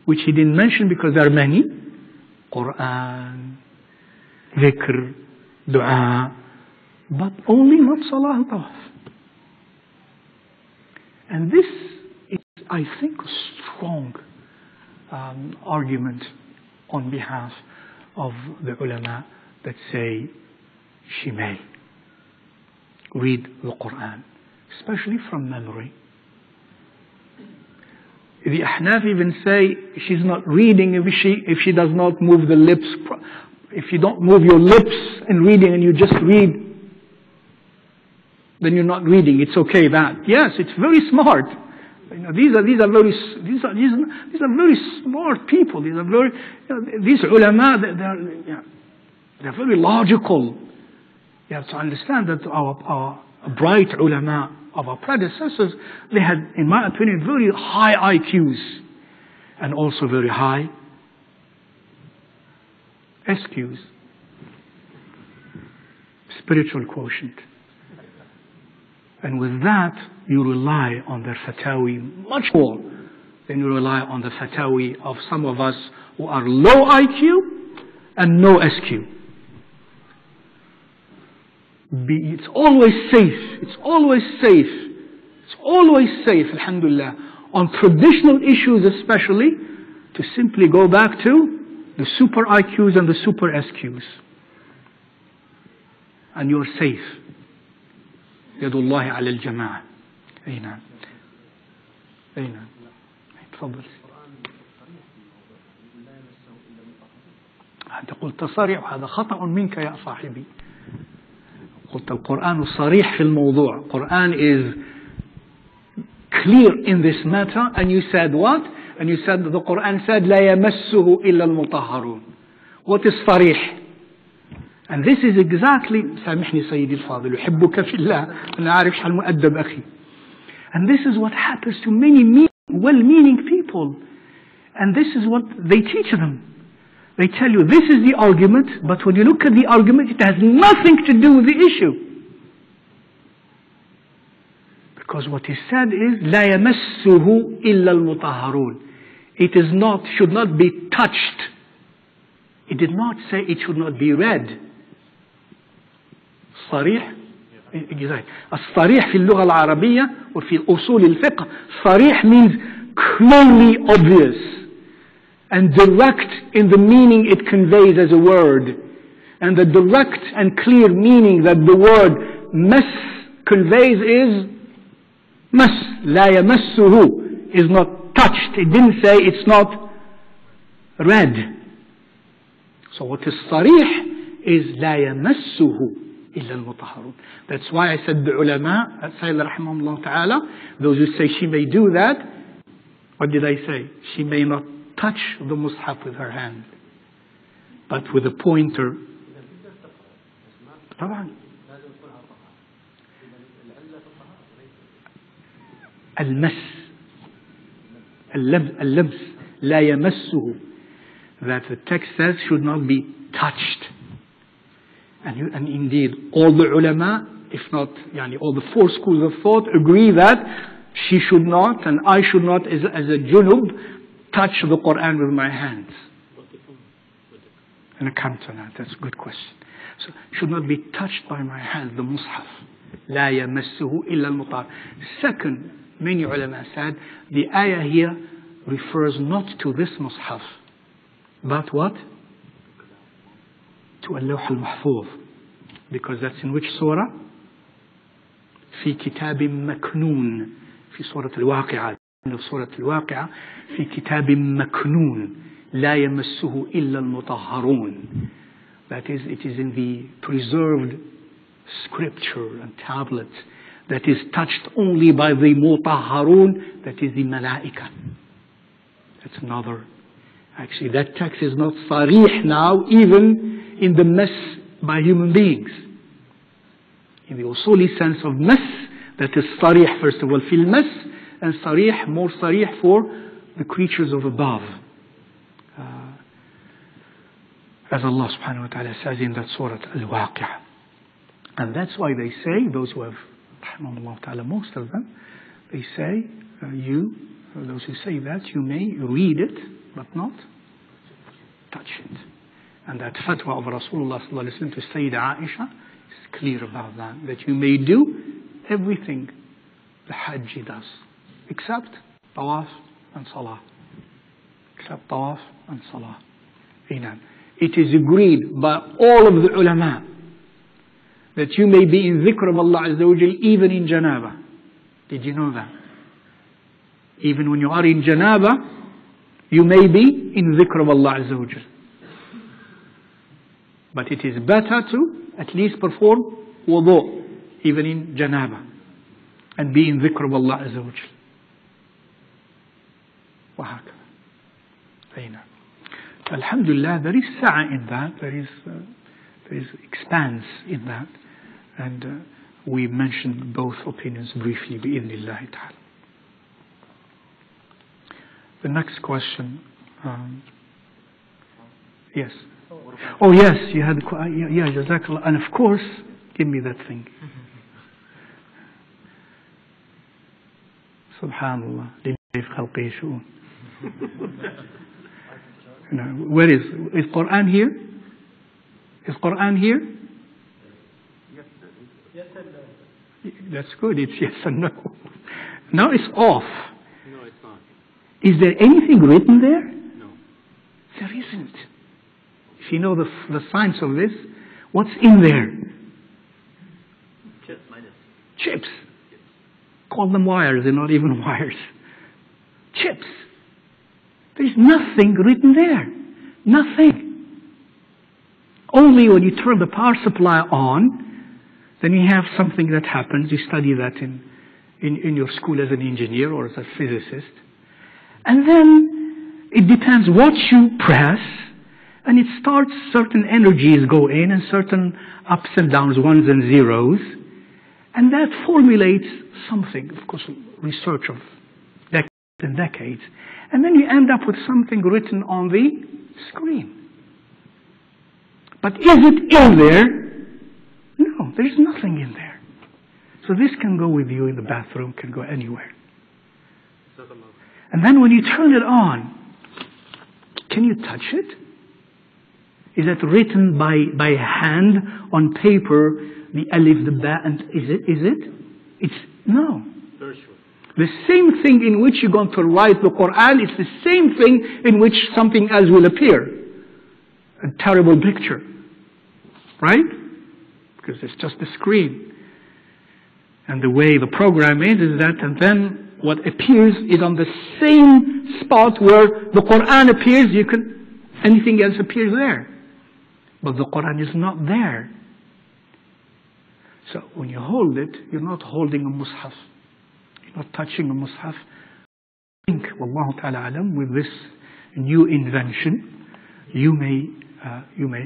which he didn't mention because there are many. Quran, dhikr, dua, but only not salah and tawaf. And this is, I think, a strong argument on behalf of the ulama that say she may read the Quran, especially from memory. The Ahnaf even say she's not reading if she does not move the lips. If you don't move your lips in reading and you just read, then you're not reading. It's okay that. Yes, it's very smart. You know, these are very smart people. These are very these ulama. They're very logical. You have to understand that our bright ulama of our predecessors, they had, in my opinion, very high IQs and also very high SQs, spiritual quotient. And with that, you rely on their fatawi much more than you rely on the fatawi of some of us who are low IQ and no SQ. It's always safe. It's always safe. It's always safe, alhamdulillah. on traditional issues especially, to simply go back to the super IQs and the super SQs. And you're safe. يد الله على الجماعة. أي نعم. أي نعم. تفضل. أنت قلت صريح وهذا خطأ منك يا صاحبي. قلت القرآن صريح في الموضوع. Quran is clear in this matter, and you said what? And you said the Quran said لا يمسه إلا المطهرون. What is صريح? And this is exactly, سامحني سيدي الفاضل أحبك في الله أنا عارف شحال مؤدب أخي. And this is what happens to many well-meaning people. And this is what they teach them. They tell you this is the argument, but when you look at the argument, it has nothing to do with the issue. Because what is said is لا يمسه إلا المطهرون. It is not, should not be touched. It did not say it should not be read. صريح الصريح في اللغة العربية وفي أصول الفقه صريح means clearly obvious and direct in the meaning it conveys as a word. And the direct and clear meaning that the word مس conveys is مس. لا يمسه is not touched. It didn't say it's not read. So what is صريح is لا يمسه إلا المطهرون. That's why I said the ulama, Sayyid رحمه الله ta'ala, those who say she may do that, what did I say? She may not touch the mushaf with her hand, but with a pointer. طبعا المس اللمس لا يمسه, that the text says should not be touched. And indeed, all the ulama, if not all the four schools of thought, agree that she should not and I should not, as a junub, touch the Quran with my hands. And I come to that. That's a good question. So, should not be touched by my hands, the mushaf. لا يمسه إلا المطهر. Second, many ulama said, the ayah here refers not to this mushaf, but what? To اللوح المحفوظ, because that's in which surah? في كتاب مكنون, في سورة الواقعة. في سورة الواقعة في كتاب مكنون لا يمسه إلا المطهرون. That is, it is in the preserved scripture and tablets that is touched only by the mutahharun, that is the malaika. That's another. Actually, that text is not sarih now, even in the mess by human beings. In the usuli sense of mess, that is sarih first of all, fil mess, and sarih, more sarih for the creatures of above. As Allah subhanahu wa ta'ala says in that surah Al-Waqi'ah. And that's why they say, those who have, rahimahullah ta'ala, most of them, they say, those who say that, you may read it, but not touch it. And that fatwa of Rasulullah sallallahu alayhi wa sallam to Sayyidah Aisha is clear about that. That you may do everything the Hajj does, except tawaf and salah. Except tawaf and salah. It is agreed by all of the ulama that you may be in dhikr of Allah Azza wa Jal even in janaba. Did you know that? Even when you are in janaba, you may be in dhikr of Allah Azza wa Jal. But it is better to at least perform wudu even in janaba and be in dhikr of Allah Azza wa Jal. وهكذا. Alhamdulillah, there is sa'a in that, there is expanse in that, and we mentioned both opinions briefly bi'idhnillahi ta'ala. The next question, yes. Oh yes, you had, yeah, jazakallah, and of course, give me that thing. Subhanallah, lillahi fi khalqihi shu'un. Where is Quran here? Is Quran here? Yes and no. That's good. It's yes and no. Now it's off. No, it's not. Is there anything written there? No. There isn't. If you know the science of this, what's in there? Chips. Call them wires, they're not even wires. Chips. There's nothing written there. Nothing. Only when you turn the power supply on, then you have something that happens. You study that in your school as an engineer or as a physicist. And then it depends what you press, and it starts, certain energies go in and certain ups and downs, ones and zeros. And that formulates something, of course, research of decades and decades. And then you end up with something written on the screen. But is it in there? No, there's nothing in there. So this can go with you in the bathroom, can go anywhere. And then when you turn it on, can you touch it? Is it written by hand on paper? The alif, the ba, and is it? It's no. The same thing in which you're going to write the Quran, it's the same thing in which something else will appear. A terrible picture. Right? Because it's just a screen. And the way the program is that, and then what appears is on the same spot where the Quran appears, anything else appears there. But the Quran is not there. So when you hold it, you're not holding a mushaf. You're not touching a mushaf. I think, Wallahu ta'ala alam, with this new invention, you may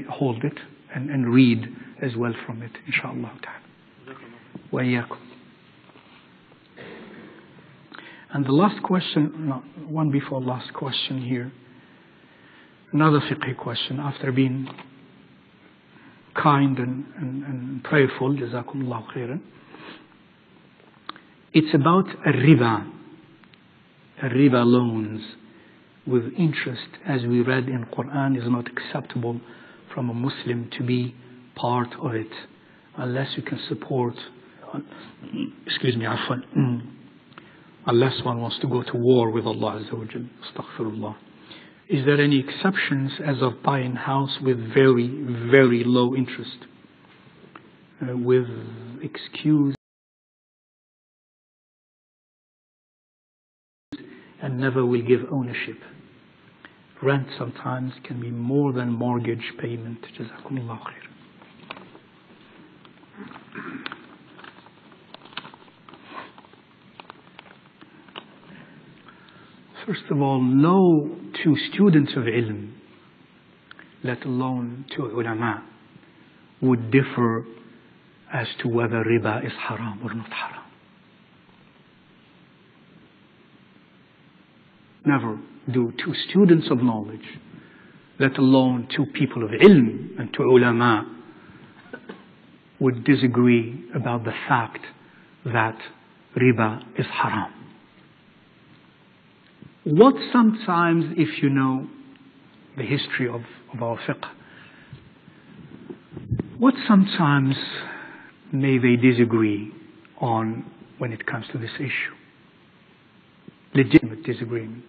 hold it and read as well from it, inshallah ta'ala. Wa iyyakum. And the last question, no, one before last question here, another fiqh question, after being kind and prayerful, jazakumullahu khairan. It's about riba loans with interest, as we read in Quran, is not acceptable from a Muslim to be part of it, unless you can support, unless one wants to go to war with Allah Azza wa Jal. Astaghfirullah. Is there any exceptions as of buying house with very, very low interest? With excuse and never will give ownership. Rent sometimes can be more than mortgage payment. Jazakumullahu khair. First of all, no two students of ilm, let alone two ulama, would differ as to whether riba is haram or not haram. Never do two students of knowledge, let alone two people of ilm and two ulama, would disagree about the fact that riba is haram. What sometimes, if you know the history of our fiqh, what sometimes may they disagree on when it comes to this issue? Legitimate disagreement.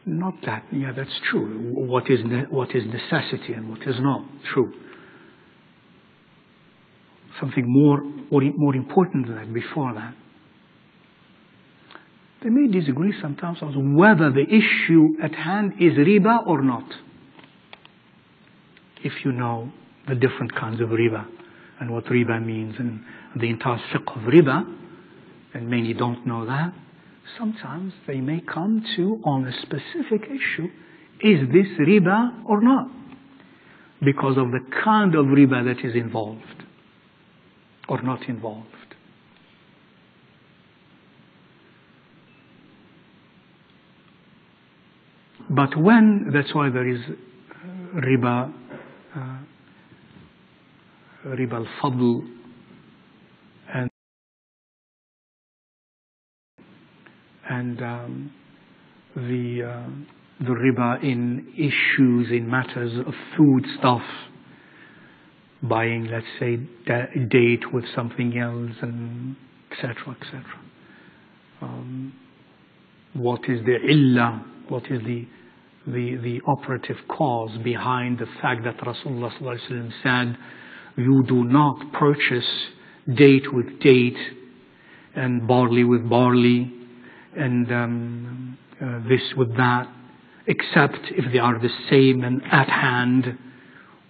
Not that, yeah, that's true. What is necessity and what is not true. Something more important than that, before that. They may disagree sometimes on whether the issue at hand is riba or not. If you know the different kinds of riba and what riba means and the entire fiqh of riba, and many don't know that, sometimes they may come to, on a specific issue, is this riba or not? Because of the kind of riba that is involved or not involved. But that's why there is riba al-fadl and the riba in issues, in matters of food stuff, buying, let's say, date with something else, and etc., etc. what is the illah, what is the operative cause behind the fact that Rasulullah ﷺ said, you do not purchase date with date and barley with barley and this with that, except if they are the same and at hand.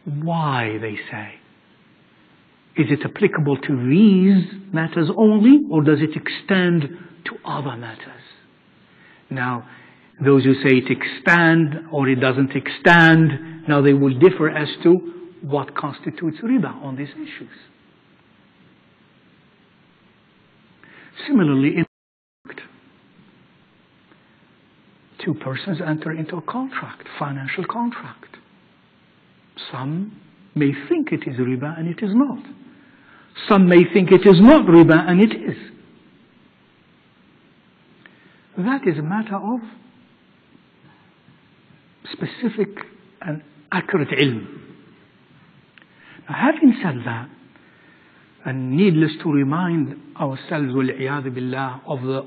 Why, they say? Is it applicable to these matters only, or does it extend to other matters? Now, those who say it extends or it doesn't extend, now they will differ as to what constitutes riba on these issues. Similarly, in two persons enter into a contract, financial contract. Some may think it is riba and it is not. Some may think it is not riba and it is. That is a matter of specific and accurate ilm. Now, having said that, and needless to remind ourselves, wal-iyadhu billah, of the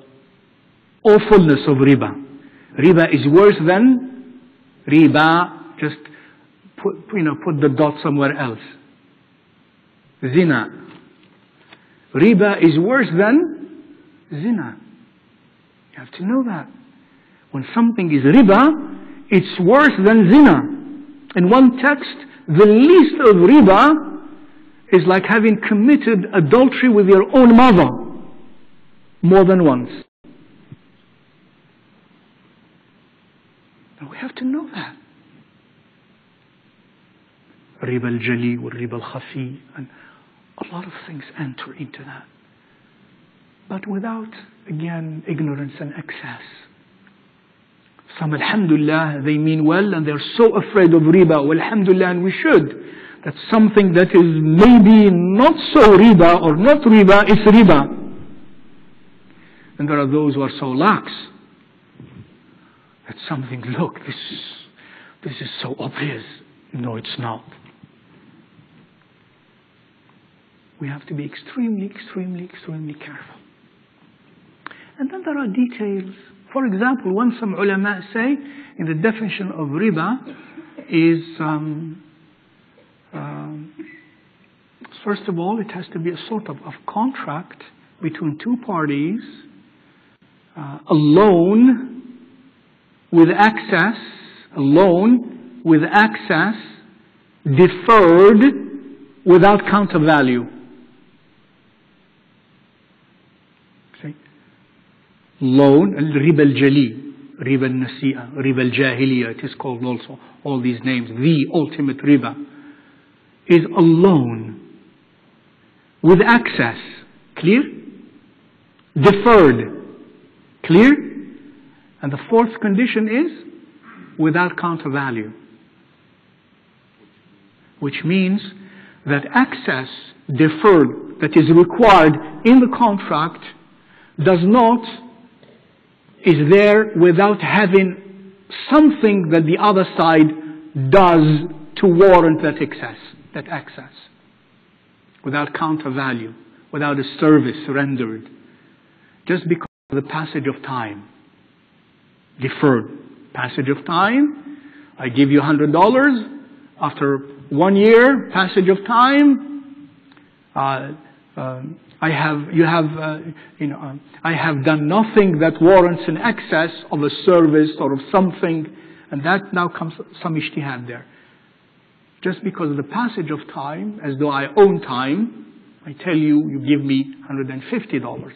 awfulness of riba. Riba is worse than riba, just put the dot somewhere else. Zina. Riba is worse than zina. You have to know that. When something is riba, it's worse than zina. In one text, the least of riba is like having committed adultery with your own mother more than once. Now we have to know that. Riba al-jali or riba al-khafi, and a lot of things enter into that. But without, again, ignorance and excess. Some, alhamdulillah, they mean well and they're so afraid of riba. Well, alhamdulillah, and we should. That something that is maybe not so riba or not riba is riba. And there are those who are so lax that something, look, this is so obvious. No, it's not. We have to be extremely, extremely, extremely careful. And then there are details. For example, when some ulama say in the definition of riba is first of all, it has to be a sort of contract between two parties, a loan with access, deferred without counter value. See? Loan, riba al-jali, riba al-nasi'a, riba al-jahiliya, it is called also, all these names, the ultimate riba, is a loan with access, clear? Deferred, clear? And the fourth condition is without counter value, which means that access deferred that is required in the contract is there without having something that the other side does to warrant that access, without counter value, without a service rendered, just because of the passage of time. Deferred passage of time. I give you $100. After 1 year passage of time, I have done nothing that warrants an excess of a service or of something, and that now comes some ijtihad there. Just because of the passage of time, as though I own time, I tell you, you give me $150.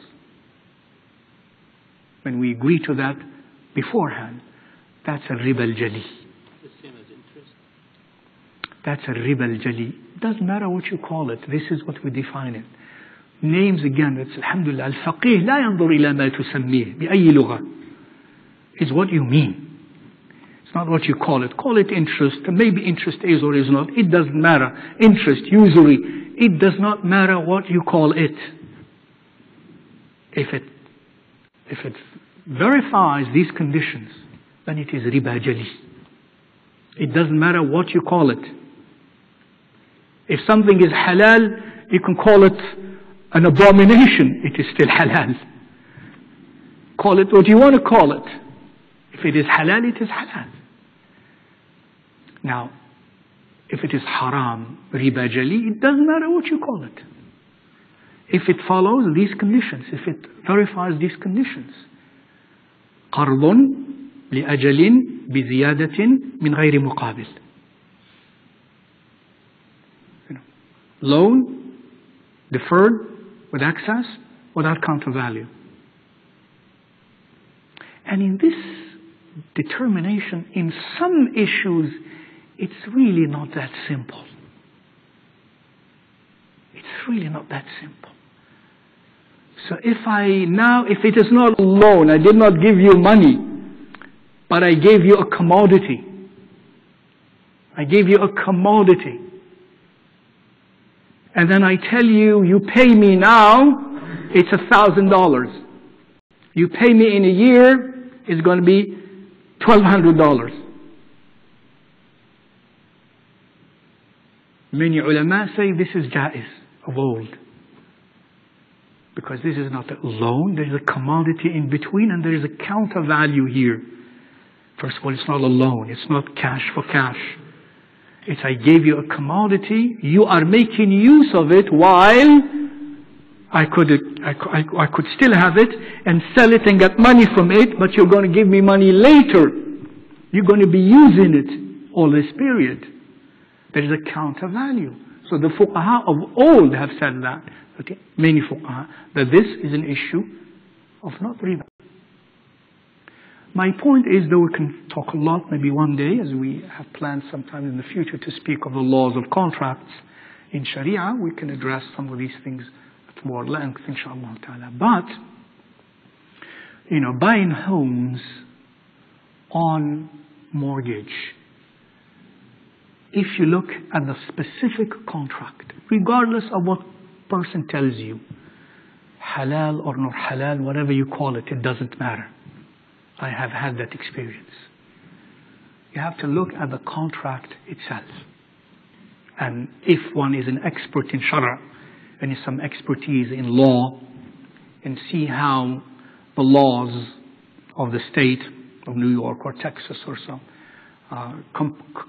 When we agree to that beforehand, that's a riba al-jali. The same as interest? That's a riba al-jali. It doesn't matter what you call it. This is what we define it. Names again, it's alhamdulillah. Al-faqih la yanzur ila ma tusammih bi-ayyi lugha. It's what you mean. It's not what you call it. Call it interest. Maybe interest is or is not. It doesn't matter. Interest, usury. It does not matter what you call it. If it verifies these conditions, then it is riba jali. It doesn't matter what you call it. If something is halal, you can call it an abomination. It is still halal. Call it what you want to call it. If it is halal, it is halal. Now, if it is haram, riba jali, it doesn't matter what you call it. If it follows these conditions, if it verifies these conditions. قرض لأجل بزيادة من غير مقابل. Loan, deferred, with access, without counter value. And in this determination, in some issues, it's really not that simple. It's really not that simple. So if it is not a loan, I did not give you money, but I gave you a commodity. I gave you a commodity. And then I tell you, you pay me now, it's $1,000. You pay me in a year, it's going to be $1,200. Many ulama say this is jaiz, of old. Because this is not a loan, there is a commodity in between and there is a counter value here. First of all, it's not a loan, it's not cash for cash. It's I gave you a commodity, you are making use of it while I could still have it and sell it and get money from it, but you're going to give me money later. You're going to be using it all this period. There is a counter value. So the fuqaha of old have said that, okay, many fuqaha, that this is an issue of not riba. My point is that we can talk a lot, maybe one day, as we have planned sometime in the future to speak of the laws of contracts in Sharia, we can address some of these things at more length, inshallah ta'ala. But, buying homes on mortgage, if you look at the specific contract, regardless of what person tells you, halal or not halal, whatever you call it, it doesn't matter. I have had that experience. You have to look at the contract itself. And if one is an expert in Shara and has some expertise in law, and see how the laws of the state of New York or Texas or so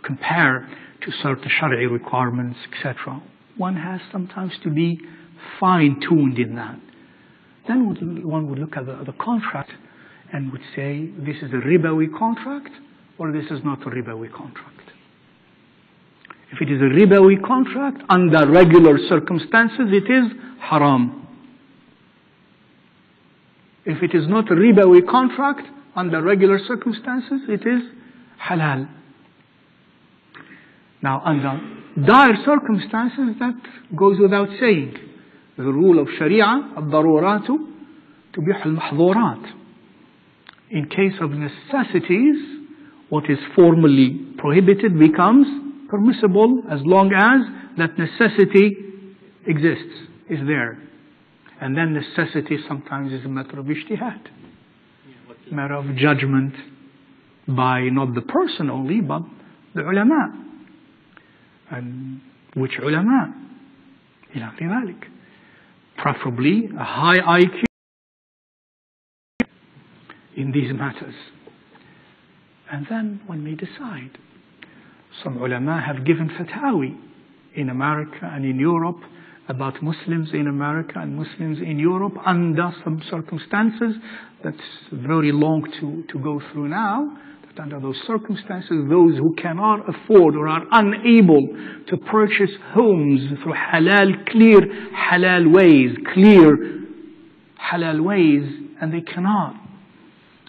compare to certain Shari'i requirements, etc. One has sometimes to be fine-tuned in that. Then one would look at the contract and would say, this is a ribawi contract, or this is not a ribawi contract. If it is a ribawi contract, under regular circumstances, it is haram. If it is not a ribawi contract, under regular circumstances, it is halal. Now, under dire circumstances, that goes without saying. The rule of Sharia, الضرورات تبيح المحظورات. In case of necessities, what is formally prohibited becomes permissible as long as that necessity exists, is there. And then necessity sometimes is a matter of ijtihad, a matter of judgment by not the person only, but the ulama. And which ulama? إلى غير ذلك. Preferably a high IQ in these matters. And then one may decide. Some ulama have given fatawi in America and in Europe about Muslims in America and Muslims in Europe under some circumstances that's very long to go through now. That under those circumstances, those who cannot afford or are unable to purchase homes through clear halal ways, and they cannot.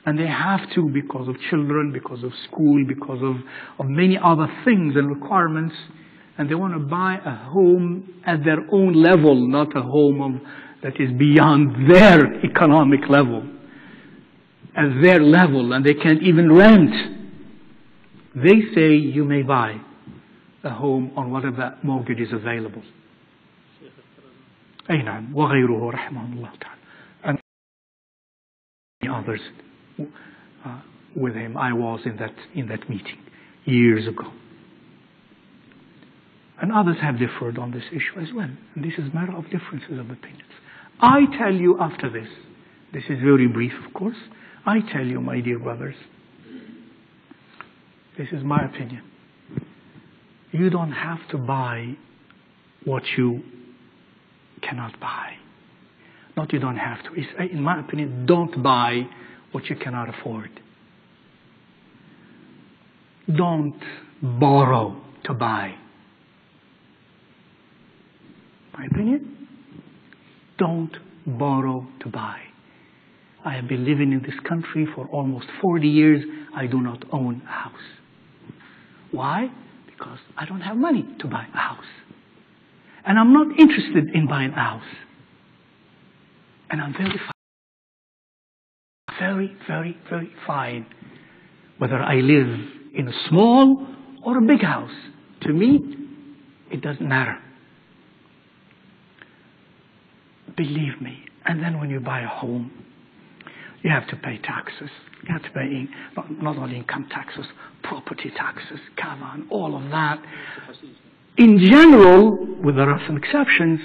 And they have to because of children, because of school, because of many other things and requirements. And they want to buy a home at their own level, not a home that is beyond their economic level. At their level, and they can't even rent. They say you may buy a home on whatever mortgage is available. أي نعم وغيره رحمه الله تعالى. And others with him. I was in that meeting years ago. And others have differed on this issue as well. And this is a matter of differences of opinions. I tell you after this, This is very brief, of course. I tell you, my dear brothers, this is my opinion. You don't have to buy what you cannot buy. Not you don't have to. In my opinion, don't buy what you cannot afford. Don't borrow to buy. My opinion, don't borrow to buy. I have been living in this country for almost 40 years. I do not own a house. Why? Because I don't have money to buy a house. And I'm not interested in buying a house. And I'm very fine. Whether I live in a small or a big house, to me, it doesn't matter. Believe me. And then when you buy a home, you have to pay taxes. You have to pay not only income taxes, property taxes, kavan, all of that. In general, with there are some exceptions,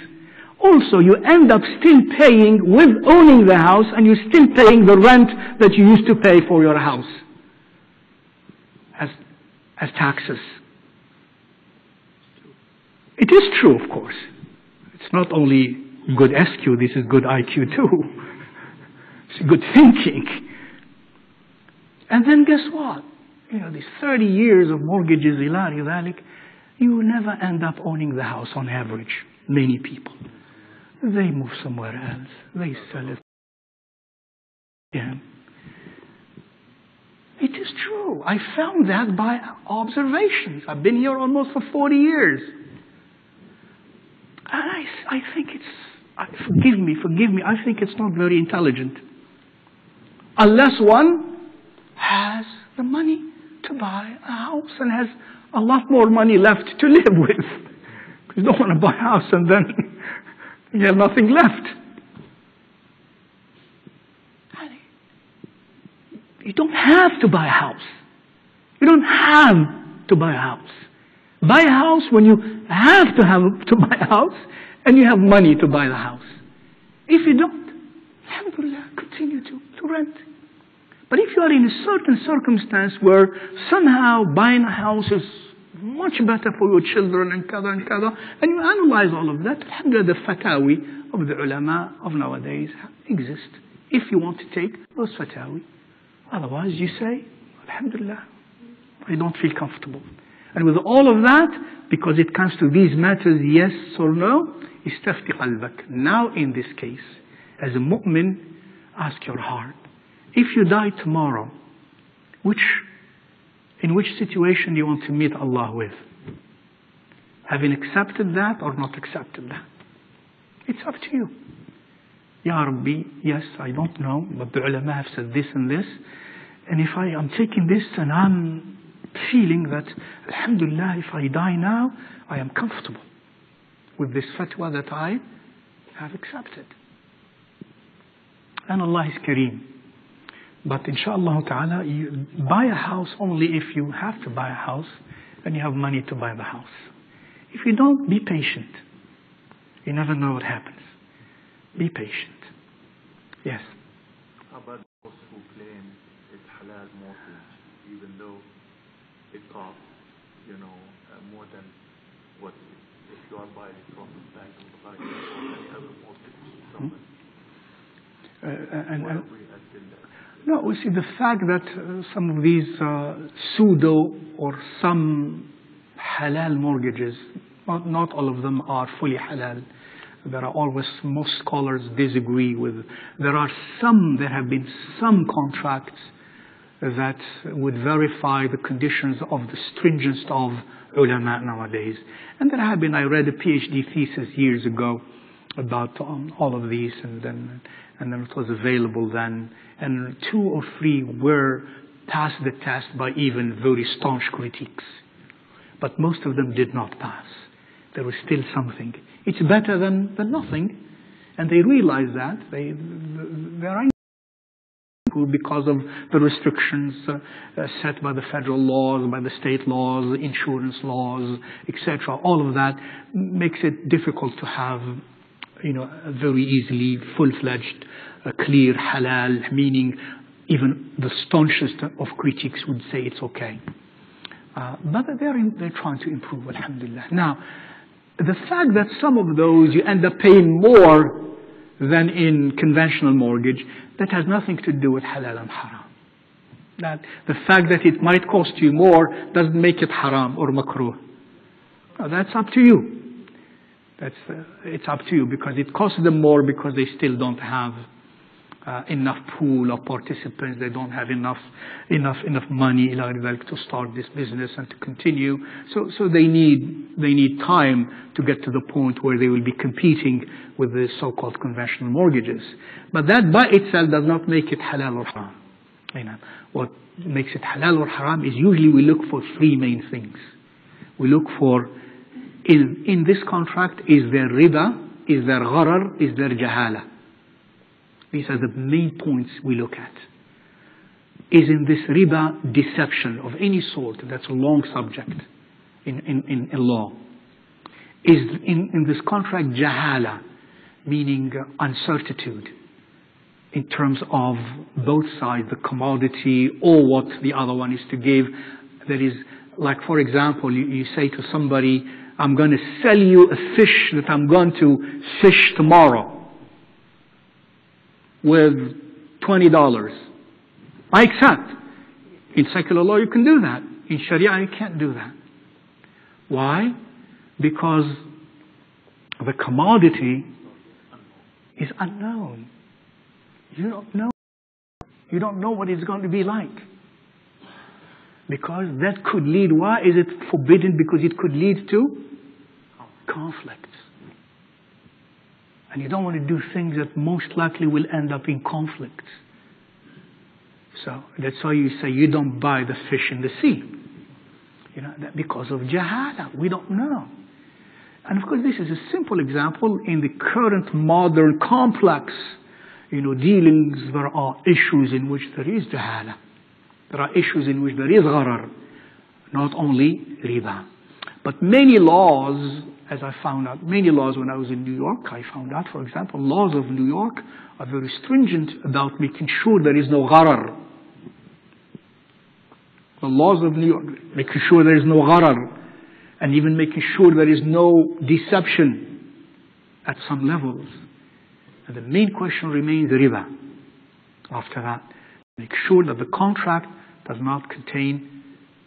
also you end up still paying, with owning the house, and you're still paying the rent that you used to pay for your house as taxes. It is true, of course. It's not only good SQ, this is good IQ too. It's good thinking. And then guess what? You know, these 30 years of mortgages, you never end up owning the house on average. Many people. They move somewhere else. They sell it. Yeah. It is true. I found that by observations. I've been here almost for 40 years. And I think it's, forgive me, I think it's not very intelligent. Unless one has the money to buy a house and has a lot more money left to live with. You don't want to buy a house and then you have nothing left. You don't have to buy a house. You don't have to buy a house. Buy a house when you have to buy a house and you have money to buy the house. If you don't, alhamdulillah, continue to rent. But if you are in a certain circumstance where somehow buying a house is much better for your children and you analyze all of that, alhamdulillah, the fatawi of the ulama of nowadays exist. If you want to take those fatawi. Otherwise you say, alhamdulillah, I don't feel comfortable. And with all of that, because it comes to these matters, yes or no, istafti qalbak. Now in this case, as a mu'min, ask your heart. If you die tomorrow, in which situation do you want to meet Allah with? Having accepted that or not accepted that? It's up to you. Ya Rabbi, yes, I don't know, but the ulama have said this and this. And if I am taking this and I'm feeling that, alhamdulillah, if I die now, I am comfortable with this fatwa that I have accepted. And Allah is Kareem. But inshallah ta'ala, you buy a house only if you have to buy a house and you have money to buy the house. If you don't, be patient. You never know what happens. Be patient. Yes. How about those who claim it's halal mortgage, even though it costs, more than what if you are buying it from the bank or any other mortgage somewhere? No, we see the fact that some of these pseudo or some halal mortgages, not all of them are fully halal. There are always, most scholars disagree with. There have been some contracts that would verify the conditions of the stringent of ulama nowadays. And there have been, I read a PhD thesis years ago about all of these, and then it was available then. And 2 or 3 were passed the test by even very staunch critiques. But most of them did not pass. There was still something. It's better than nothing. And they realize that. There are because of the restrictions set by the federal laws, by the state laws, insurance laws, etc. All of that makes it difficult to have very easily full-fledged, clear halal, meaning even the staunchest of critics would say it's okay. But they're trying to improve, alhamdulillah. Now, the fact that some of those you end up paying more than in conventional mortgage, that has nothing to do with halal and haram. That the fact that it might cost you more doesn't make it haram or makruh. No, that's up to you. It's up to you, because it costs them more because they still don't have enough pool of participants. They don't have enough money to start this business and to continue. So they need time to get to the point where they will be competing with the so-called conventional mortgages. But that by itself does not make it halal or haram. What makes it halal or haram is usually we look for three main things. We look for, in this contract, is there riba, is there gharar, is there jahala? These are the main points we look at. Is in this riba deception of any sort? That's a long subject in law. Is in this contract jahala, meaning uncertitude in terms of both sides, the commodity or what the other one is to give. There is, like for example, you say to somebody, I'm going to sell you a fish that I'm going to fish tomorrow with $20. I accept. In secular law you can do that. In Sharia you can't do that. Why? Because the commodity is unknown. You don't know. You don't know what it's going to be like. Because that could lead, why is it forbidden? Because it could lead to conflicts. And you don't want to do things that most likely will end up in conflicts. So that's why you say you don't buy the fish in the sea. Because of jahala. We don't know. And of course this is a simple example. In the current modern complex dealings, there are issues in which there is jahala. There are issues in which there is gharar. Not only riba. But many laws, as I found out, many laws when I was in New York, I found out, for example, laws of New York are very stringent about making sure there is no gharar. The laws of New York, making sure there is no gharar, and even making sure there is no deception at some levels. And the main question remains riba. After that, make sure that the contract does not contain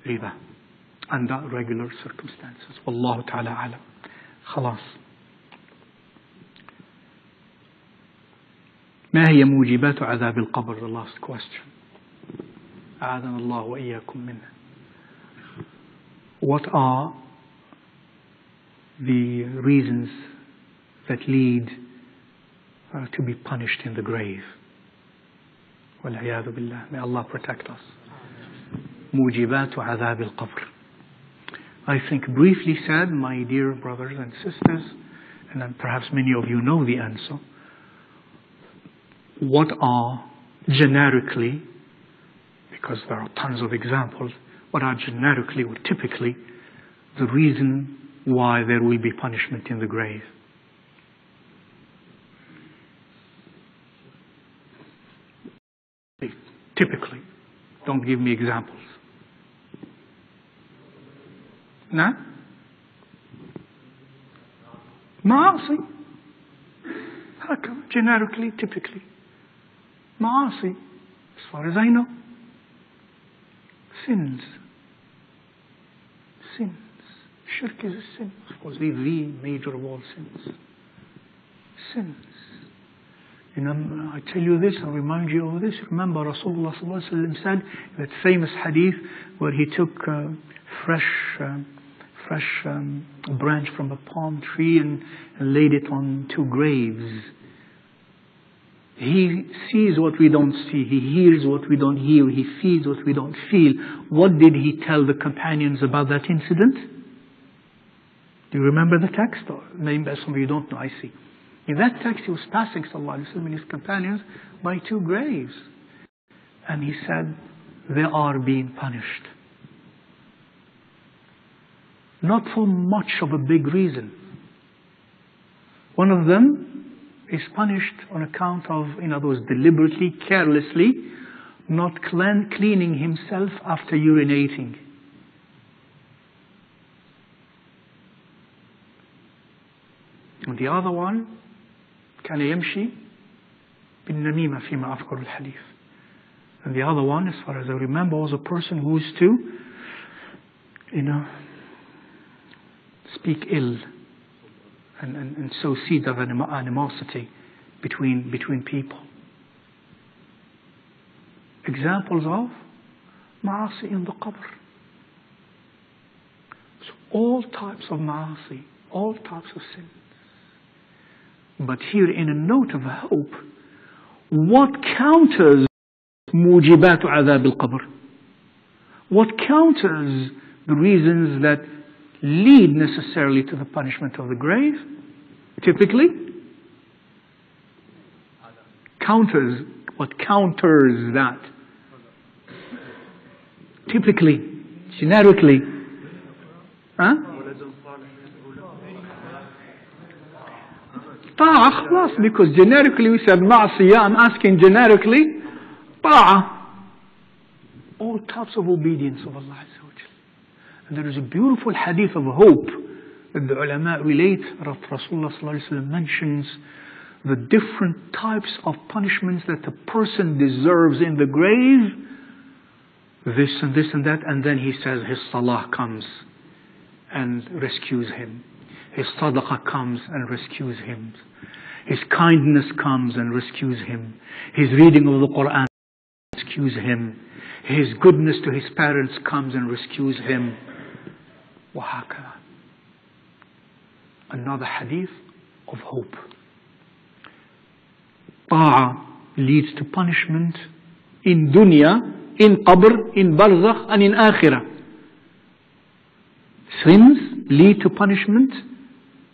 riba under regular circumstances. Wallahu ta'ala alam. خلاص. ما هي موجبات عذاب القبر? The last question. أعاذنا الله وإياكم منه. What are the reasons that lead to be punished in the grave? والعياذ بالله. May Allah protect us. موجبات عذاب القبر. I think briefly said, my dear brothers and sisters, and then perhaps many of you know the answer. What are generically, because there are tons of examples, what are generically or typically the reason why there will be punishment in the grave? Typically. Don't give me examples. No? Ma'asi. Generically, typically. Ma'asi. As far as I know. Sins. Sins. Shirk is a sin. Of course, the major of all sins. Sins. I tell you this, I remind you of this. Remember Rasulullah sallallahu alaihi wasallam said, that famous hadith where he took fresh branch from a palm tree and laid it on two graves. He sees what we don't see. He hears what we don't hear. He feels what we don't feel. What did he tell the companions about that incident? Do you remember the text? Or maybe some of you don't know, I see. In that text he was passing sallallahu alaihi wasallam and his companions by two graves. And he said, they are being punished. Not for much of a big reason. One of them is punished on account of, in other words, deliberately, carelessly, not cleaning himself after urinating. And the other one, كان يمشي بالنميمة فيما أذكر الحديث. And the other one, as far as I remember, was a person who used to, speak ill and sow seeds of animosity between people. Examples of ma'asi in the qabr. So all types of ma'asi, all types of sins. But here, in a note of hope, what counters mujibat adhab al-qabr? What counters the reasons that lead necessarily to the punishment of the grave? Typically, what counters that? Typically, generically, طاعة خلاص, because generically we said معصية. I'm asking generically, طاعة. All types of obedience of Allah Azza wa Jalla. And there is a beautiful hadith of hope that the ulama relate, that Rasulullah Sallallahu Alaihi Wasallam mentions the different types of punishments that a person deserves in the grave, this and this and that, and then he says his salah comes and rescues him. His sadaqah comes and rescues him. His kindness comes and rescues him. His reading of the Quran rescues him. His goodness to his parents comes and rescues him. وهكذا. Another hadith of hope. Ta'a leads to punishment in dunya, in qabr, in barzakh, and in akhirah. Sins lead to punishment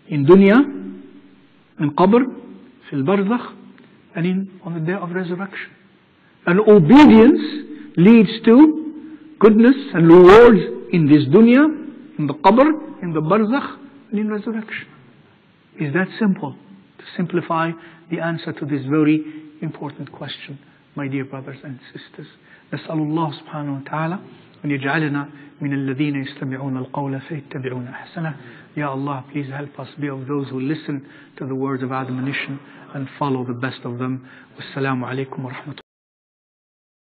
in dunya, in qabr, fil barzakh, and on the day of resurrection. And obedience leads to goodness and rewards in this dunya, in the qabr, in the barzakh, and in resurrection. Is that simple? To simplify the answer to this very important question, my dear brothers and sisters. نسأل الله سبحانه وتعالى أن يجعلنا من الذين يستمعون القول فيتبعون أحسنه. Ya Allah, please help us be of those who listen to the words of admonition and follow the best of them. Wassalamu alaikum wa rahmatullahi.